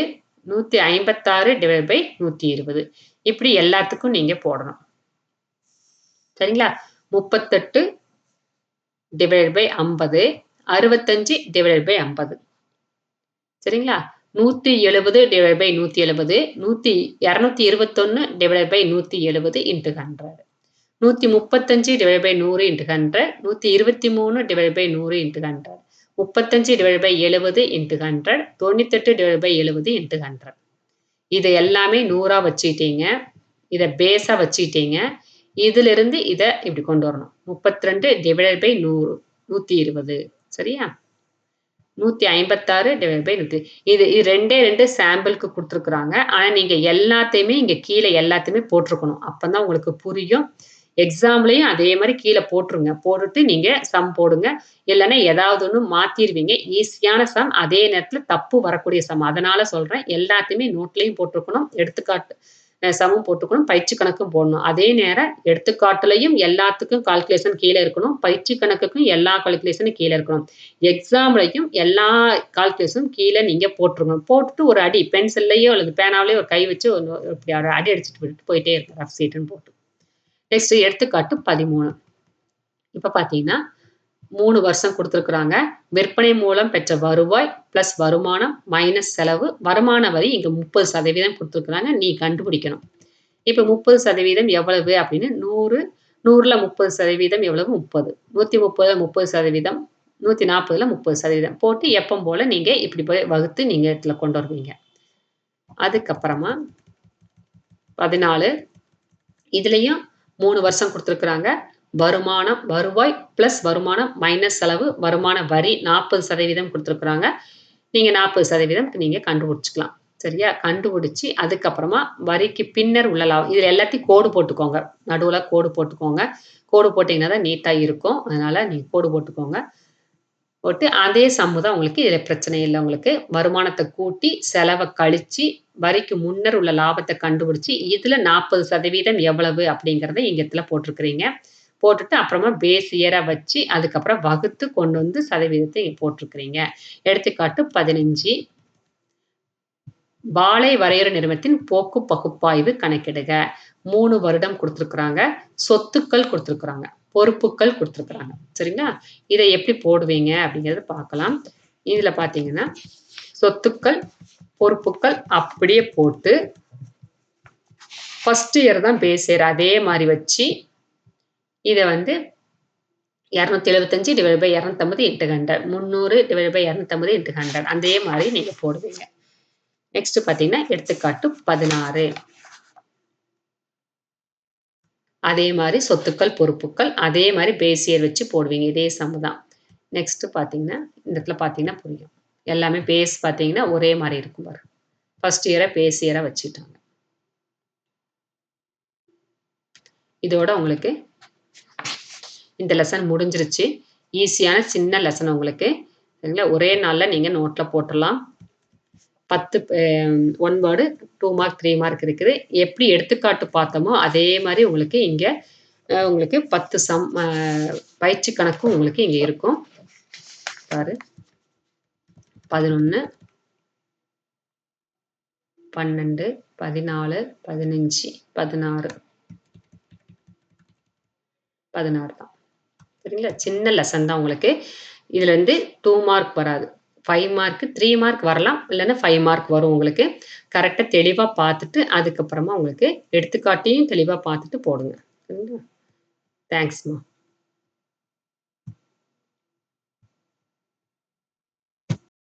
156 divide by 120 இப்படி எல்லாத்துக்கும் நீங்க போடணும். சரிங்களா? 38 டிவைட் பை 50 65 டிவைட் பை 50 சரிங்களா? 170 divide by 170 221 divide by 170 into 100. 135 divide by 100 into 100 123 divide by 100 into 100 35 divide by 70 into 100 98 divide by 70 into 100. இதை எல்லாமே 100ஆ வச்சுக்கிட்டீங்க. இதை பேஸா வச்சுக்கிட்டீங்க. இதுல இருந்து இதை இப்படி கொண்டு வரணும். 32 டிவைட் பை 100 120 சரியா? 156 டிவைட் பை 100 இது 2 சாம்பிளுக்கு குடுத்துருக்காங்க. ஆனா நீங்க எல்லாத்தையுமே இங்க கீழே எல்லாத்தையுமே போட்டிருக்கணும். அப்பதான் உங்களுக்கு புரியும். எக்ஸாம்லயும் அதே மாரி கீழ போட்டுருங்க. போட்டுட்டு நீங்க சம் போடுங்க. இல்லன்னா ஏதாவது ஒண்ணு மாத்திருவீங்க. ஈஸியான சம் அதே நேரத்துல தப்பு வரக்கூடிய சம். அதனால சொல்றேன். எல்லாத்தையுமே நோட்லயும் போட்டுருக்கணும். எடுத்துக்காட்டு சமம் போட்டுக்கணும். பயிற்சி கணக்கும் போடணும். அதே நேரம் எடுத்துக்காட்டுலயும் எல்லாத்துக்கும் கால்குலேஷன் கீழ இருக்கணும். பயிற்சி கணக்குக்கும் எல்லா கால்குலேஷனும் கீழ இருக்கணும். எக்ஸாம்லயும் எல்லா கால்குலேஷனும் கீழ நீங்க போட்டுருங்க. போட்டுட்டு ஒரு அடி பென்சில்லயோ அல்லது பேனாவுலயோ ஒரு கை வச்சு இப்படி ஒரு அடி அடிச்சுட்டு விட்டு போயிட்டே இருங்க. ரஃப் சீட்டுன்னு போட்டு. நெக்ஸ்ட் எடுத்துக்காட்டு 13. இப்ப பார்த்தீங்கன்னா, 3 வருஷம் குடுத்துருக்குறாங்க. விற்பனை மூலம் பெற்ற வருவாய் பிளஸ் வருமானம் மைனஸ் செலவு. வருமான வரி இங்க 30% குடுத்துருக்குறாங்க. நீ கண்டுபிடிக்கணும். இப்ப 30% எவ்வளவு அப்படின்னு 100 100ல 30% எவ்வளவு? 30. 130ல 30%, 140ல 30% போட்டு எப்பவும் போல நீங்க இப்படி போய் வகுத்து நீங்க இதுல கொண்டு வருவீங்க. அதுக்கப்புறமா 14 இதுலயும் 3 வருஷம் குடுத்துருக்குறாங்க. வருமானம், வருவாய் பிளஸ் வருமானம் மைனஸ் செலவு, வருமான வரி 40% குடுத்துருக்குறாங்க. நீங்க 40% நீங்க கண்டுபிடிச்சுக்கலாம். சரியா? கண்டுபிடிச்சு அதுக்கப்புறமா வரிக்கு பின்னர் உள்ள லாபம். இதுல எல்லாத்தையும் கோடு போட்டுக்கோங்க. நடுவுல கோடு போட்டுக்கோங்க. கோடு போட்டீங்கன்னா தான் நீட்டா இருக்கும். அதனால நீங்க கோடு போட்டுக்கோங்க. போட்டு அதே சம்மு தான் உங்களுக்கு. இதுல பிரச்சனை இல்ல உங்களுக்கு. வருமானத்த கூட்டி, செலவ கழிச்சு, வரிக்கு முன்னர் உள்ள லாபத்த கண்டுபிடிச்சு, இதுல 40% எவ்வளவு அப்படிங்கிறத இங்க இடத்துல போட்டிருக்கிறீங்க. போட்டுட்டு அப்புறமா பேஸ் இயரா வச்சு, அதுக்கப்புறம் வகுத்து கொண்டு வந்து சதவீதத்த இங்க போட்டிருக்கிறீங்க. எடுத்துக்காட்டு 15 வாழை வரையற நிறுவனத்தின் போக்கு பகுப்பாய்வு கணக்கிடுக. 3 வருடம் குடுத்துருக்குறாங்க. சொத்துக்கள் குடுத்துருக்குறாங்க. பொறுப்புக்கள் குடுத்துருக்குறாங்க. சரிங்களா? இத எப்படி போடுவீங்க அப்படிங்கிறத பார்க்கலாம். இதுல பார்த்தீங்கன்னா, சொத்துக்கள், பொறுப்புக்கள் அப்படியே போட்டு, ஃபர்ஸ்ட் இயர் தான் பேஸ் இயர் அதே மாரி வச்சு, இத வந்து 275 divide by 250 into 100. 300 divide by 250 into 100. அதே மாரி நீங்க போடுவீங்க. நெக்ஸ்ட் பார்த்தீங்கன்னா, எடுத்துக்காட்டு 16. அதே மாரி சொத்துக்கள், பொறுப்புக்கள் அதே மாரி பேஸ் இயர் வச்சு போடுவீங்க. இதே சம் தான். நெக்ஸ்ட் பார்த்தீங்கன்னா, இந்த இடத்துல பார்த்தீங்கன்னா புரியும். எல்லாமே பேஸ் பார்த்தீங்கன்னா, ஒரே மாரி இருக்கும் பாருங்க. ஃபர்ஸ்ட் இயர பேஸ் இயரா வச்சுட்டாங்க. இதோட உங்களுக்கு இந்த லெசன் முடிஞ்சிருச்சு. ஈஸியான சின்ன லெசன் உங்களுக்கு. சரிங்களா? ஒரே நாள்ல நீங்க நோட்ல போட்டுறலாம். 10 1 வேர்டு 2 மார்க், 3 மார்க் இருக்குது. எப்படி எடுத்துக்காட்டு பார்த்தோமோ, அதே மாரி உங்களுக்கு இங்க உங்களுக்கு 10 சம் பயிற்சி கணக்கும் உங்களுக்கு இங்க இருக்கும். பாரு. 11, 12, 14, 15, 16. 16 தான். சரிங்களா? சின்ன லெசன் தான் உங்களுக்கு. இதுல வந்து 2 மார்க் வராது. 5 மார்க், 3 மார்க் வரலாம். இல்லன்னா 5 மார்க் வரும் உங்களுக்கு. கரெக்ட்டா தெளிவா பார்த்துட்டு, அதுக்கப்புறமா உங்களுக்கு எடுத்துக்காட்டையும் தெளிவா பார்த்துட்டு போடுங்க. சரிங்களா? தேங்க்ஸ்மா.